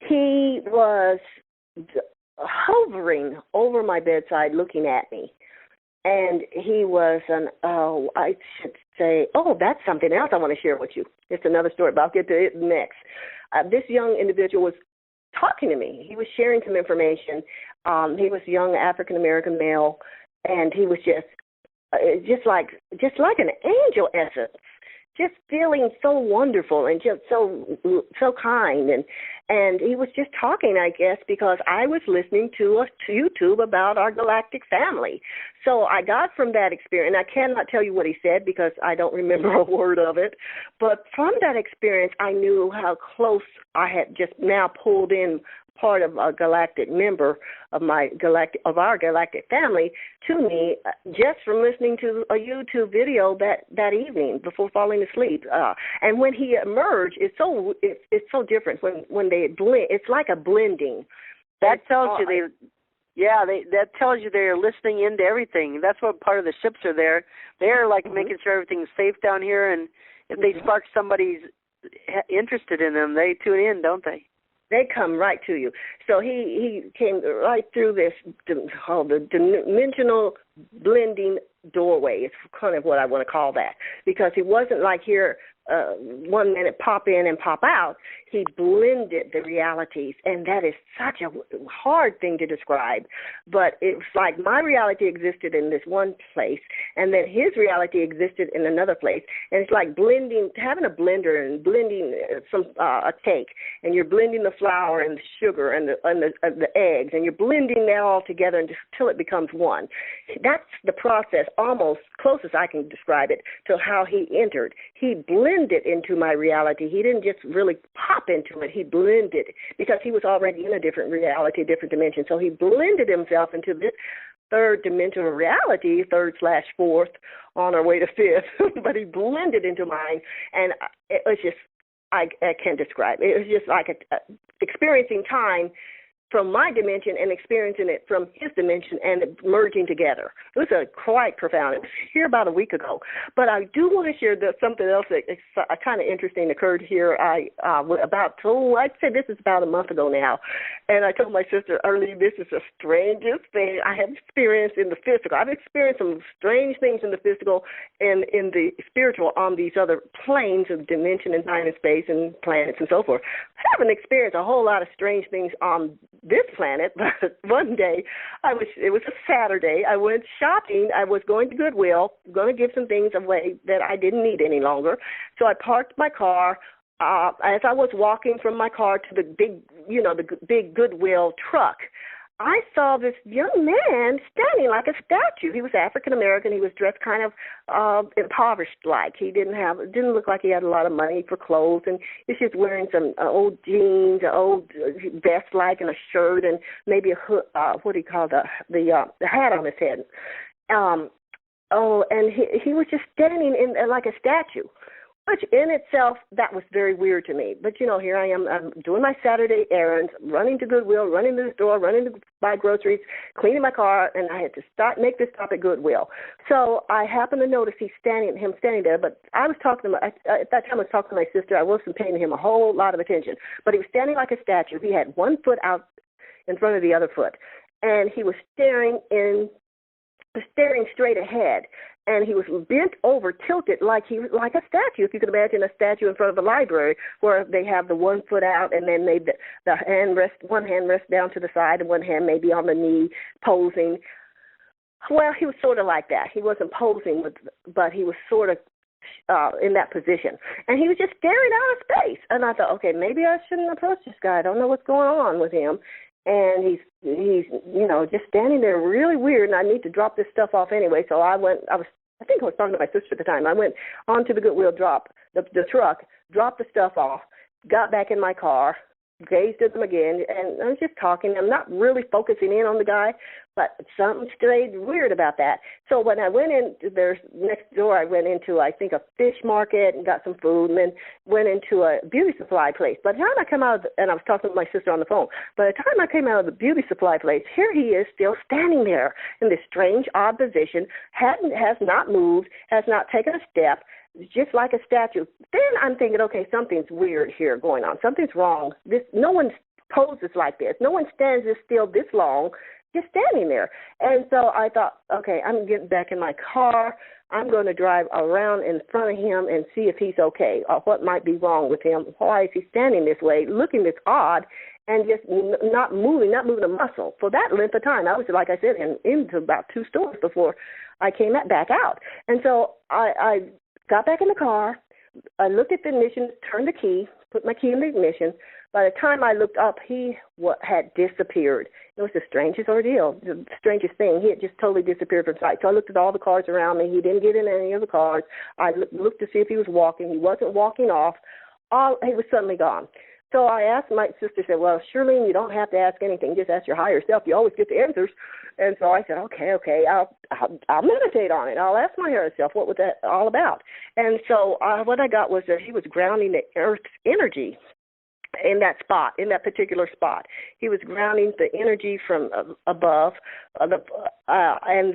he was hovering over my bedside looking at me. And he was I should say, that's something else I want to share with you. It's another story, but I'll get to it next. This young individual was talking to me. He was sharing some information. He was a young African-American male, and he was just like an angel essence, just feeling so wonderful and just so kind, and he was just talking, I guess, because I was listening to YouTube about our galactic family. So I got from that experience, and I cannot tell you what he said because I don't remember a word of it, but from that experience I knew how close I had just now pulled in part of a galactic member of our galactic family to me just from listening to a YouTube video that evening before falling asleep. And when he emerged, it's so different when they blend. It's like a blending. That tells you that tells you they're listening into everything. That's what part of the ships are there. They're like making sure everything's safe down here, and if they spark somebody's interested in them, they tune in, don't they? They come right to you. So he came right through this, the dimensional blending doorway. It's kind of what I want to call that, because he wasn't like here 1 minute pop in and pop out. He blended the realities, and that is such a hard thing to describe. But it's like my reality existed in this one place, and then his reality existed in another place. And it's like blending, having a blender and blending a cake, and you're blending the flour and the sugar and the eggs, and you're blending that all together until it becomes one. That's the process, almost closest I can describe it to how he entered. He blended into my reality. He didn't just really pop into it. He blended because he was already in a different reality, different dimension. So he blended himself into this third dimensional reality, third/fourth, on our way to fifth, but he blended into mine, and it was just, I can't describe it. It was just like experiencing time from my dimension and experiencing it from his dimension and it merging together. It was quite profound. It was here about a week ago. But I do want to share something else that kind of interesting occurred here. I'd say this is about a month ago now. And I told my sister, Earlene, this is the strangest thing I have experienced in the physical. I've experienced some strange things in the physical and in the spiritual on these other planes of dimension and time and space and planets and so forth. I haven't experienced a whole lot of strange things on this planet, but one day it was a Saturday. I went shopping. I was going to Goodwill, going to give some things away that I didn't need any longer. So I parked my car. As I was walking from my car to the big Goodwill truck, I saw this young man standing like a statue. He was African American. He was dressed kind of impoverished like. He didn't look like he had a lot of money for clothes, and he was just wearing some old jeans, an old vest like, and a shirt, and maybe a hood, what do you call the hat on his head. And he was just standing in like a statue. Which in itself, that was very weird to me. But, here I am, I'm doing my Saturday errands, running to Goodwill, running to the store, running to buy groceries, cleaning my car, and I had to make this stop at Goodwill. So I happened to notice him standing there, but I was talking to at that time I was talking to my sister. I wasn't paying him a whole lot of attention. But he was standing like a statue. He had one foot out in front of the other foot, and he was staring straight ahead. And he was bent over, tilted like a statue. If you could imagine a statue in front of a library where they have the one foot out and then one hand rests down to the side and one hand maybe on the knee, posing. Well, he was sort of like that. He wasn't posing, but he was sort of in that position. And he was just staring out of space. And I thought, okay, maybe I shouldn't approach this guy. I don't know what's going on with him. And he's just standing there really weird, and I need to drop this stuff off anyway. So I think I was talking to my sister at the time. I went onto the Goodwill, the truck, dropped the stuff off, got back in my car, gazed at them again, and I was just talking. I'm not really focusing in on the guy, but something stayed weird about that. So when I went in, next door, I went into, I think, a fish market and got some food, and then went into a beauty supply place. By the time I come out, and I was talking to my sister on the phone, by the time I came out of the beauty supply place, here he is still standing there in this strange, odd position, has not moved, has not taken a step, just like a statue. Then I'm thinking, okay, something's weird here going on. Something's wrong. No one poses like this. No one stands this still this long, just standing there. And so I thought, okay, I'm getting back in my car. I'm going to drive around in front of him and see if he's okay or what might be wrong with him. Why is he standing this way, looking this odd, and just not moving a muscle for that length of time? I was, like I said, into about 2 stores before I came back out. And so I got back in the car. I looked at the ignition, turned the key, put my key in the ignition. By the time I looked up, he had disappeared. It was the strangest ordeal, the strangest thing. He had just totally disappeared from sight. So I looked at all the cars around me. He didn't get in any of the cars. I looked to see if he was walking. He wasn't walking off. He was suddenly gone. So I asked my sister, said, well, Earlene, you don't have to ask anything. Just ask your higher self. You always get the answers. And so I said, okay, I'll meditate on it. I'll ask my higher self, what was that all about? And so what I got was that he was grounding the Earth's energy in that particular spot. He was grounding the energy from above, and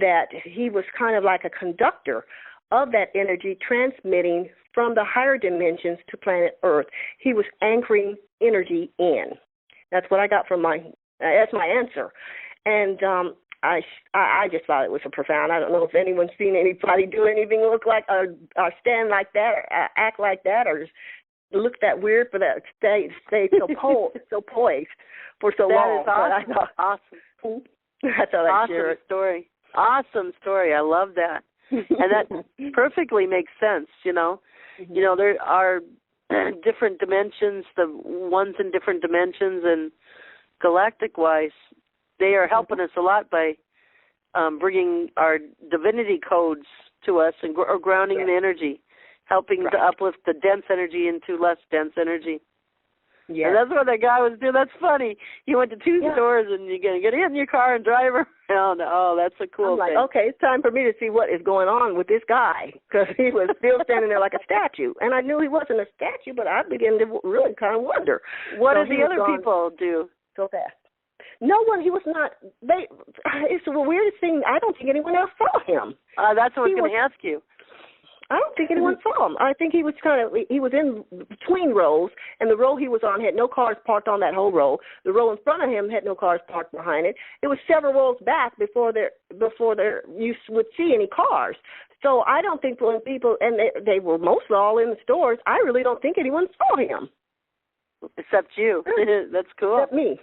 that he was kind of like a conductor of that energy transmitting from the higher dimensions to planet Earth. He was anchoring energy in. That's what I got from that's my answer. And I just thought it was a profound. I don't know if anyone's seen anybody do anything look like or stand like that or act like that or look that weird for that stay so poised for so long. That is awesome. That's how I share it. Story. Awesome story. I love that. And that perfectly makes sense, Mm-hmm. There are different dimensions, the ones in different dimensions, and galactic-wise, they are helping us a lot by bringing our divinity codes to us and grounding the energy, helping to uplift the dense energy into less dense energy. Yeah. And that's what that guy was doing. That's funny. He went to 2 stores, and you're going to get in your car and drive around. Oh, that's a cool thing. Okay, it's time for me to see what is going on with this guy, because he was still standing there like a statue. And I knew he wasn't a statue, but I began to really kind of wonder. What did the other people do? So fast. No one. He was not. It's the weirdest thing. I don't think anyone else saw him. That's what I was going to ask you. I don't think anyone saw him. I think he was in between rows, and the row he was on had no cars parked on that whole row. The row in front of him had no cars parked behind it. It was several rows back before you would see any cars. So I don't think when people, and they were mostly all in the stores, I really don't think anyone saw him. Except you. That's cool. Except me.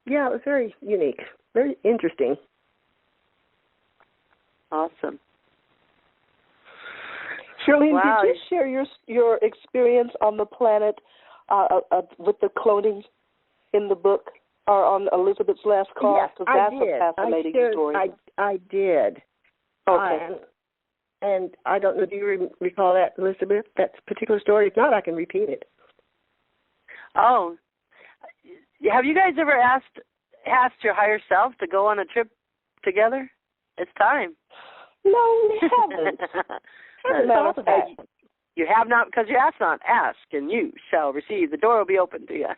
Yeah, it was very unique, very interesting. Awesome. Earlene, did you share your experience on the planet with the cloning in the book or on Elizabeth's last call? Yes, that's a fascinating story. I did. Okay. And I don't know, do you recall that, Elizabeth, that particular story? If not, I can repeat it. Oh. Have you guys ever asked your higher self to go on a trip together? It's time. No, we haven't. As a matter of fact, You have not because you ask not. Ask, and you shall receive. The door will be open to you.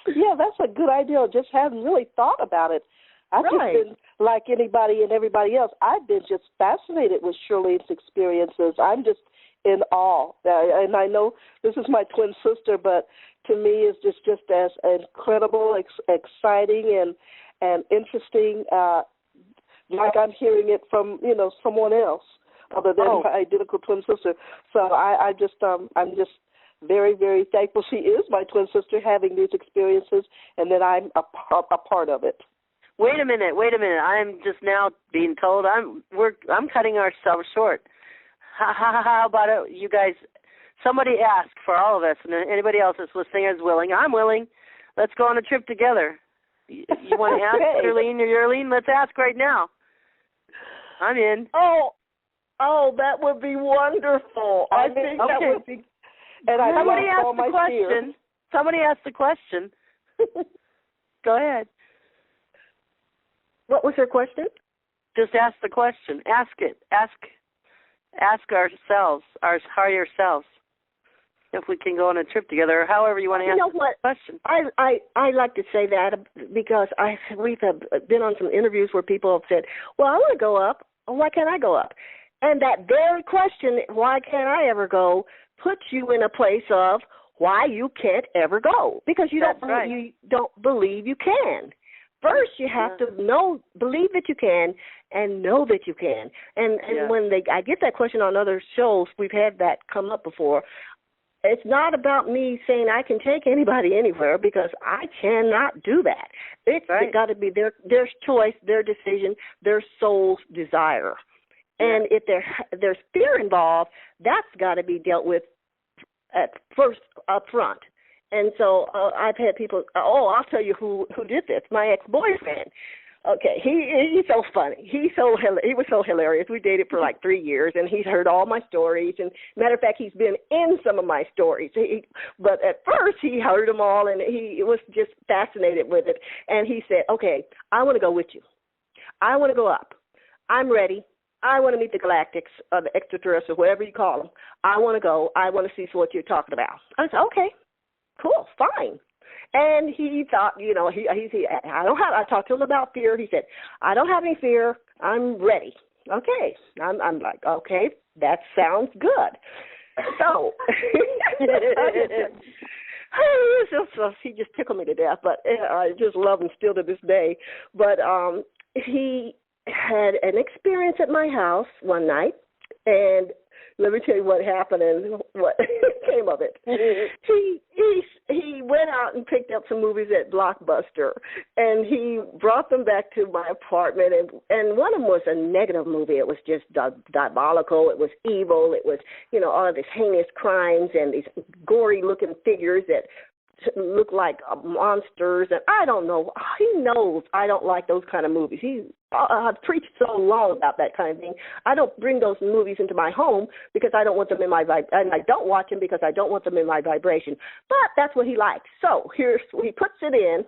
Yeah, that's a good idea. I just hadn't really thought about it. I've just been like anybody and everybody else. I've been just fascinated with Shirley's experiences. I'm just in awe. And I know this is my twin sister, but to me it's just as incredible, exciting, and interesting, like I'm hearing it from, someone else other than my identical twin sister. So I'm just very, very thankful she is my twin sister having these experiences, and that I'm a part of it. Wait a minute. I'm just now being told I'm cutting ourselves short. How about it, you guys? Somebody ask for all of us, and anybody else that's listening is willing. I'm willing. Let's go on a trip together. You want to ask, Earlene or Earlene? Let's ask right now. I'm in. Oh, that would be wonderful. I think that would be. And somebody asked the question. Fears. Somebody asked the question. Go ahead. What was her question? Just ask the question. Ask it. Ask ourselves, our higher selves, if we can go on a trip together, or however you want to answer the question. I like to say that because we've been on some interviews where people have said, well, I want to go up. Why can't I go up? And that very question, why can't I ever go, puts you in a place of why you can't ever go, because you don't believe you can. First, you have to believe that you can, and know that you can. And when I get that question on other shows, we've had that come up before. It's not about me saying I can take anybody anywhere, because I cannot do that. It's got to be their choice, their decision, their soul's desire. And if there's fear involved, that's got to be dealt with at first up front. And so I've had people, I'll tell you who did this, my ex-boyfriend. Okay, he's so funny. He was so hilarious. We dated for like 3 years, and he's heard all my stories. And matter of fact, he's been in some of my stories. But at first, he heard them all, and he was just fascinated with it. And he said, okay, I want to go with you. I want to go up. I'm ready. I want to meet the Galactics, the extraterrestrials, whatever you call them. I want to go. I want to see what you're talking about. I said, okay. Cool, fine. And he thought, I talked to him about fear. He said, I don't have any fear. I'm ready. Okay. I'm like, okay, that sounds good. So he just tickled me to death, but I just love him still to this day. But he had an experience at my house one night, and let me tell you what happened and what came of it. He went out and picked up some movies at Blockbuster, and he brought them back to my apartment, and one of them was a negative movie. It was just diabolical. It was evil. It was, all of these heinous crimes and these gory-looking figures that look like monsters, and I don't know. He knows I don't like those kind of movies. I've preached so long about that kind of thing. I don't bring those movies into my home because I don't want them in my and I don't watch them because I don't want them in my vibration. But that's what he likes. So he puts it in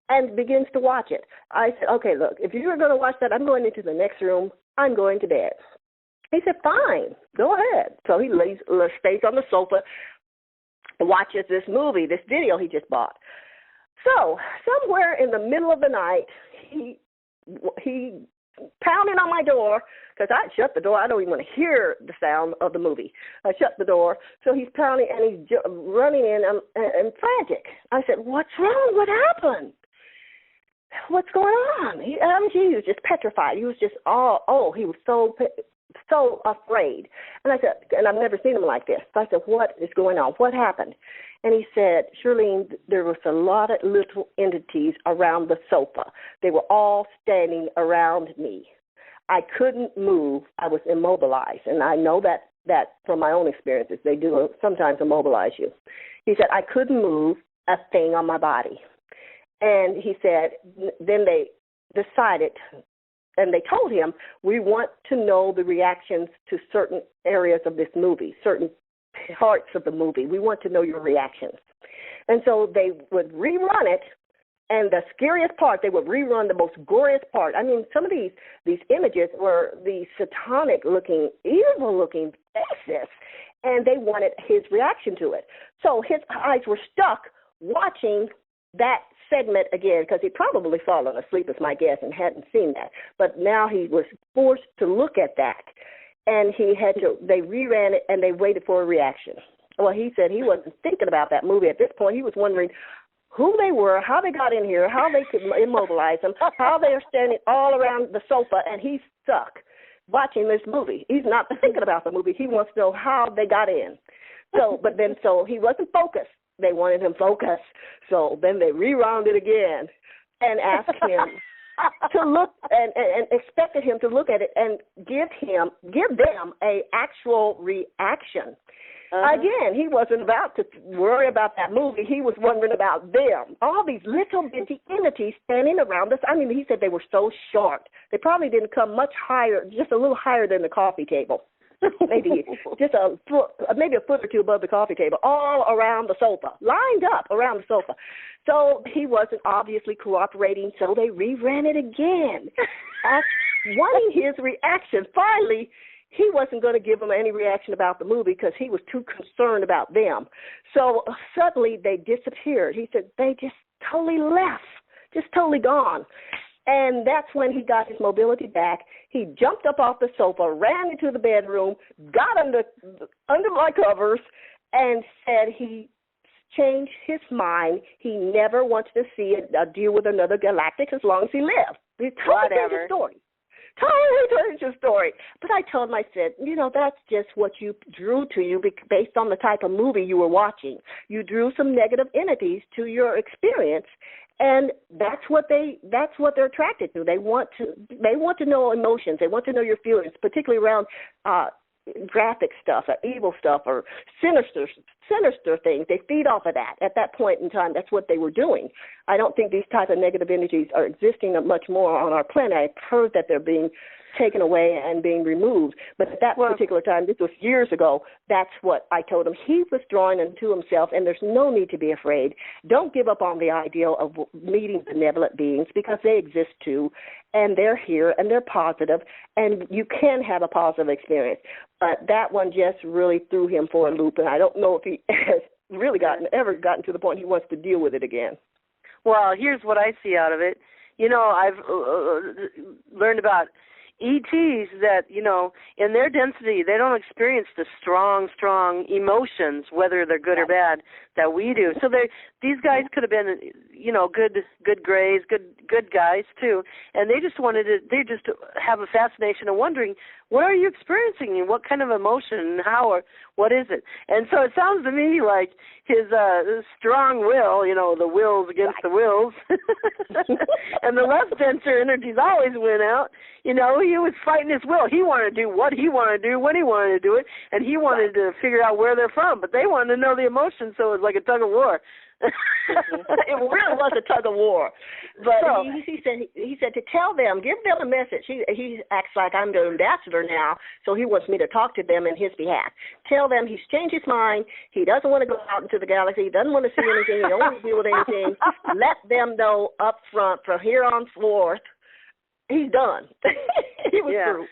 and begins to watch it. I said, okay, look, if you're going to watch that, I'm going into the next room. I'm going to bed. He said, fine, go ahead. So he stays on the sofa, watches this video he just bought. So somewhere in the middle of the night, he pounding on my door, because I shut the door. I don't even want to hear the sound of the movie. I shut the door. So he's pounding, and he's running in and frantic. I said, what's wrong? What happened? What's going on? He was just petrified. He was just he was so afraid. And I said, and I've never seen him like this. So I said, what is going on? What happened? And he said, Shirlene, there was a lot of little entities around the sofa. They were all standing around me. I couldn't move. I was immobilized. And I know that from my own experiences, they do sometimes immobilize you. He said, I couldn't move a thing on my body. And he said, then they decided, and they told him, we want to know the reactions to certain areas of this movie, certain parts of the movie. We want to know your reactions. And so they would rerun it, and the scariest part, they would rerun the most goriest part. I mean, some of these images were these satanic-looking, evil-looking faces, and they wanted his reaction to it. So his eyes were stuck watching that segment again, because he'd probably fallen asleep, is my guess, and hadn't seen that. But now he was forced to look at that, and they reran it, and they waited for a reaction. Well, he said he wasn't thinking about that movie at this point. He was wondering who they were, how they got in here, how they could immobilize them, how they are standing all around the sofa, and he's stuck watching this movie. He's not thinking about the movie. He wants to know how they got in. So he wasn't focused. They wanted him focused. So then they rewound it again and asked him to look and expected him to look at it and give them a actual reaction. Again, he wasn't about to worry about that movie. He was wondering about them. All these little bitty entities standing around us. I mean, he said they were so short. They probably didn't come much higher, just a little higher than the coffee table. Maybe just maybe a foot or two above the coffee table, all around the sofa, lined up around the sofa. So he wasn't obviously cooperating, so they reran it again, wanting his reaction. Finally, he wasn't going to give them any reaction about the movie because he was too concerned about them. So suddenly they disappeared. He said they just totally left, just totally gone. And that's when he got his mobility back. He jumped up off the sofa, ran into the bedroom, got under my covers, and said he changed his mind. He never wants to see deal with another galactic as long as he lives. He totally changed his story. Totally changed his story. But I told him, I said, that's just what you drew to you based on the type of movie you were watching. You drew some negative entities to your experience. And that's what they're attracted to. They want to know emotions. They want to know your feelings, particularly around graphic stuff, or evil stuff, or sinister things. They feed off of that. At that point in time, that's what they were doing. I don't think these type of negative energies are existing much more on our planet. I've heard that they're being taken away and being removed. But at that particular time, this was years ago, that's what I told him. He was drawing into himself, and there's no need to be afraid. Don't give up on the ideal of meeting benevolent beings, because they exist too, and they're here, and they're positive, and you can have a positive experience. But that one just really threw him for a loop, and I don't know if he has really ever gotten to the point he wants to deal with it again. Well, here's what I see out of it. I've learned about ETs that, in their density, they don't experience the strong emotions, whether they're good or bad, that we do. So these guys could have been, good grays, good guys too, and they just have a fascination of wondering, what are you experiencing and what kind of emotion and how or what is it? And so it sounds to me like his strong will, the wills against the wills, and the less denser energies always win out. He was fighting his will. He wanted to do what he wanted to do when he wanted to do it, and he wanted to figure out where they're from, but they wanted to know the emotion, so it was like a tug of war. It really was a tug of war. But he said to tell them, give them a message. He acts like I'm the ambassador now, so he wants me to talk to them in his behalf. Tell them he's changed his mind. He doesn't want to go out into the galaxy. He doesn't want to see anything. He don't want to deal with anything. Let them know up front from here on forth, he's done. He was through.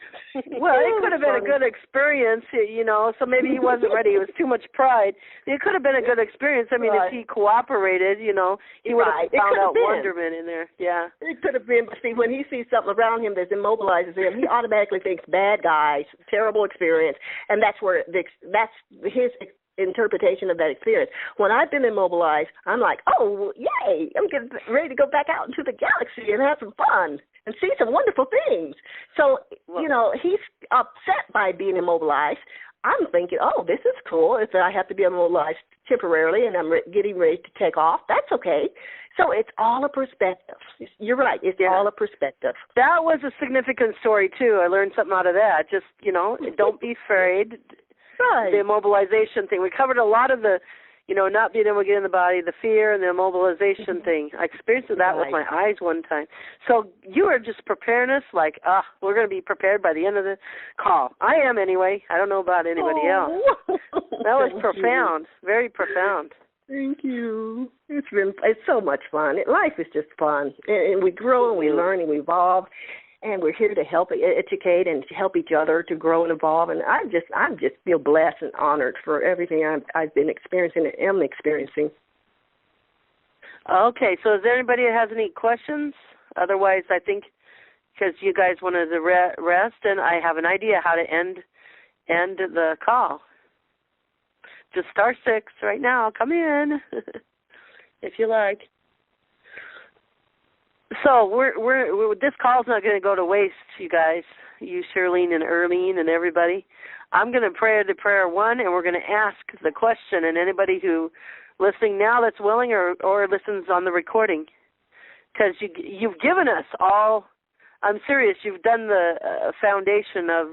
Well, it could have been a good experience, so maybe he wasn't ready. It was too much pride. It could have been a good experience. I mean, if he cooperated, he would have found out wonderment in there. Yeah. It could have been, but see, when he sees something around him that immobilizes him, he automatically thinks bad guys, terrible experience, and that's his interpretation of that experience. When I've been immobilized, I'm like, oh, yay, I'm getting ready to go back out into the galaxy and have some fun and see some wonderful things. So, he's upset by being immobilized. I'm thinking, oh, this is cool. If I have to be immobilized temporarily and I'm getting ready to take off, that's okay. So it's all a perspective. You're right. It's all a perspective. That was a significant story, too. I learned something out of that. Just, don't be afraid. Right. The immobilization thing. We covered a lot of the, not being able to get in the body, the fear and the immobilization thing. I experienced that with my eyes one time. So you are just preparing us like, we're going to be prepared by the end of the call. I am anyway. I don't know about anybody else. That was profound, very profound. Thank you. It's so much fun. Life is just fun. And we grow and we learn and we evolve. and we're here to help educate and to help each other to grow and evolve. And I just feel blessed and honored for everything I've been experiencing and am experiencing. Okay, so is there anybody that has any questions? Otherwise, I think because you guys wanted to rest, and I have an idea how to end the call. Just star 6 right now. Come in if you like. So we're this call's not going to go to waste, you guys, you Earlene and Earlene and everybody. I'm going to pray the prayer 1, and we're going to ask the question, and anybody who listening now that's willing or listens on the recording, because you've given us all. I'm serious. You've done the foundation of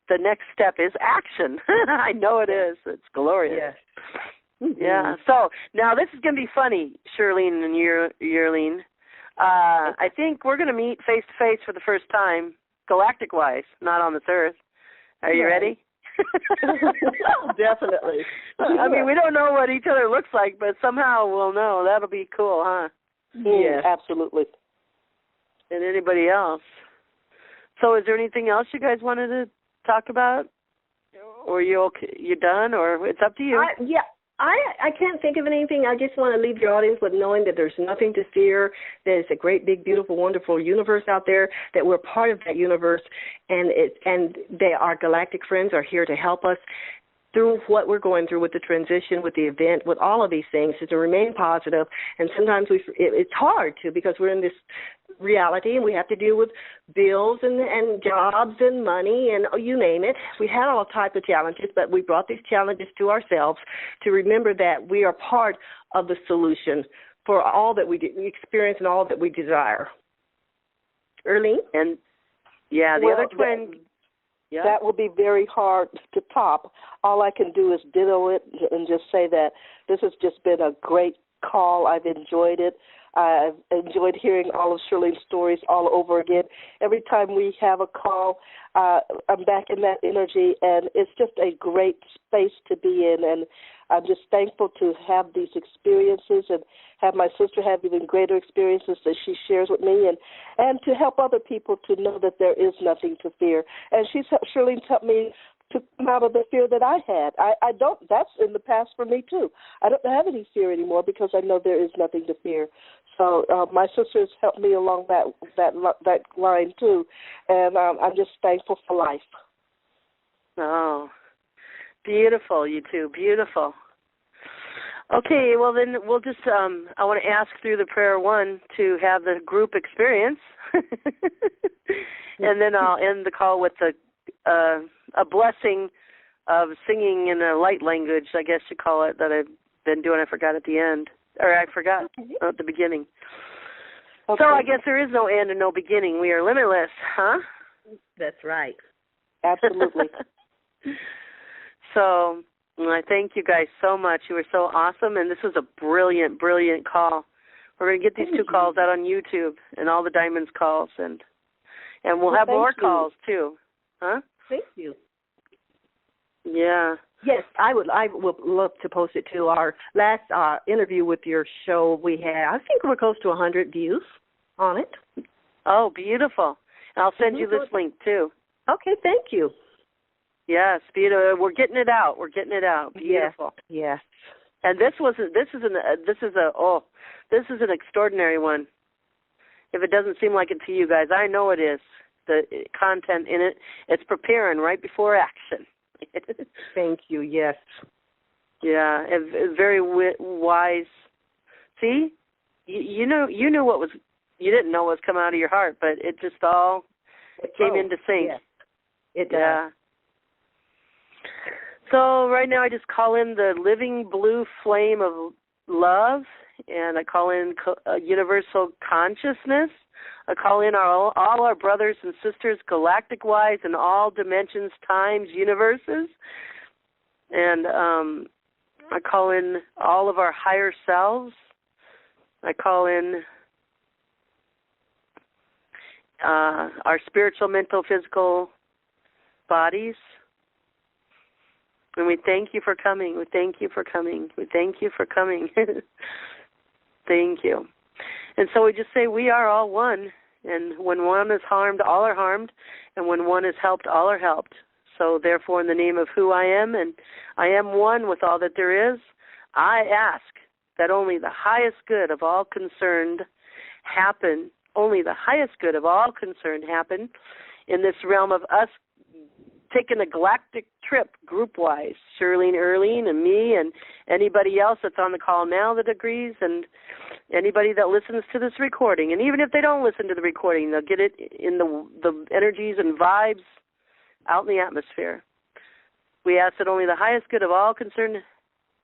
the next step is action. I know it is. It's glorious. Yes. Mm-hmm. Yeah. So now this is going to be funny, Earlene and Earlene. I think we're going to meet face to face for the first time, galactic-wise, not on this Earth. Are you ready? Definitely. I mean, we don't know what each other looks like, but somehow we'll know. That'll be cool, huh? Yes, absolutely. And anybody else. So is there anything else you guys wanted to talk about? Or you okay? You done? Or it's up to you. I can't think of anything. I just want to leave your audience with knowing that there's nothing to fear. There's a great, big, beautiful, wonderful universe out there, that we're part of that universe, and our galactic friends are here to help us through what we're going through with the transition, with the event, with all of these things, is to remain positive. And sometimes it's hard to, because we're in this reality and we have to deal with bills and jobs and money and you name it. We had all types of challenges, but we brought these challenges to ourselves to remember that we are part of the solution for all that we experience and all that we desire. Earlene? And the other twin. Yeah. That will be very hard to top. All I can do is ditto it and just say that this has just been a great call. I've enjoyed it. I've enjoyed hearing all of Earlene's stories all over again. Every time we have a call, I'm back in that energy, and it's just a great space to be in. And I'm just thankful to have these experiences and have my sister have even greater experiences that she shares with me, and to help other people to know that there is nothing to fear. And Earlene's helped me to come out of the fear that I had. I don't. That's in the past for me too. I don't have any fear anymore because I know there is nothing to fear. So my sisters helped me along that line too, and I'm just thankful for life. Oh, beautiful, you two, beautiful. Okay, well then we'll just, I want to ask through the prayer 1 to have the group experience, and then I'll end the call with a blessing of singing in a light language, I guess you call it, that I've been doing. I forgot at the end, or I forgot at the beginning. Okay. So I guess there is no end and no beginning. We are limitless, huh? That's right. Absolutely. So I thank you guys so much. You were so awesome, and this was a brilliant, brilliant call. We're going to get these 2 calls out on YouTube and all the Diamonds calls, and we'll have more calls too. Huh? Thank you. Yeah. Yes, I would love to post it to our last interview with your show. We had, I think we're close to 100 views on it. Oh, beautiful. I'll send you this link too. Okay, thank you. Yes, beautiful. We're getting it out. Beautiful. Yes. And this is an extraordinary one. If it doesn't seem like it to you guys, I know it is. The content in it, it's preparing right before action. Thank you. Yes. Yeah, and very wise. See, you knew what was. You didn't know what was coming out of your heart, but it just all came into sync. Yes. It does. Yeah. So right now I just call in the living blue flame of love, and I call in universal consciousness. I call in all our brothers and sisters galactic-wise in all dimensions, times, universes. And I call in all of our higher selves. I call in our spiritual, mental, physical bodies. And we thank you for coming. We thank you for coming. We thank you for coming. Thank you. And so we just say we are all one And when one is harmed, all are harmed. And when one is helped, all are helped. So therefore, in the name of who I am, and I am one with all that there is, I ask that only the highest good of all concerned happen, only the highest good of all concerned happen in this realm of us taking a galactic trip group-wise, Earlene, and me, and anybody else that's on the call now that agrees, and anybody that listens to this recording. And even if they don't listen to the recording, they'll get it in the energies and vibes out in the atmosphere. We ask that only the highest good of all concerned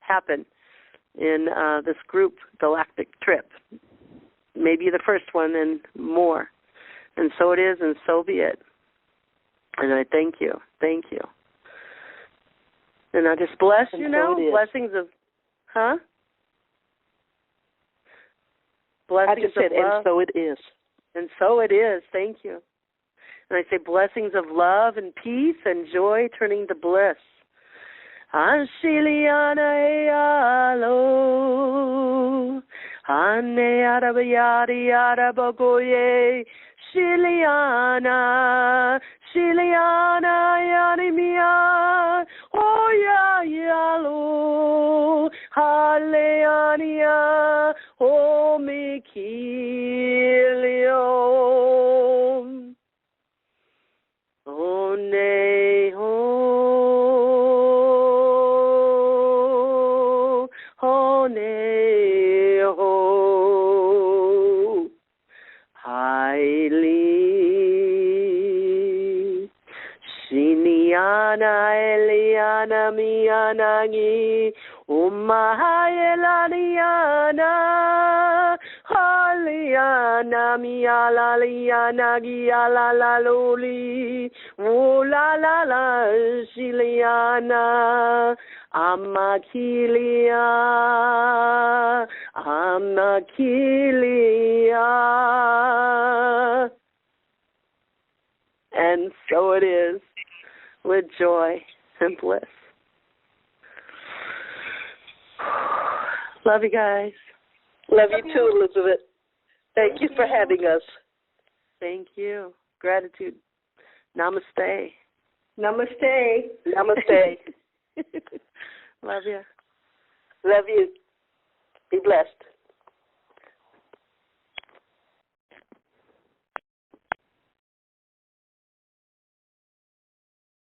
happen in this group galactic trip. Maybe the first one and more. And so it is, and so be it. And I thank you. Thank you. And I just bless you now. Blessings of, Blessings I just said, of love. and so it is. And so it is. Thank you. And I say blessings of love and peace and joy turning to bliss. Anshiliana alo, ane arabayari arabagoye, Shiliana, yanimia, oya yalo, haleania, o mikilio, o neho. Eliana mianagi umahaelaniana haliana mialaliana gialalali ulalala shiliana amakilia and so it is. With joy and bliss. Love you guys. Love you too, Elizabeth. Thank you for having us. Thank you. Gratitude. Namaste. Namaste. Namaste. Love you. Love you. Be blessed.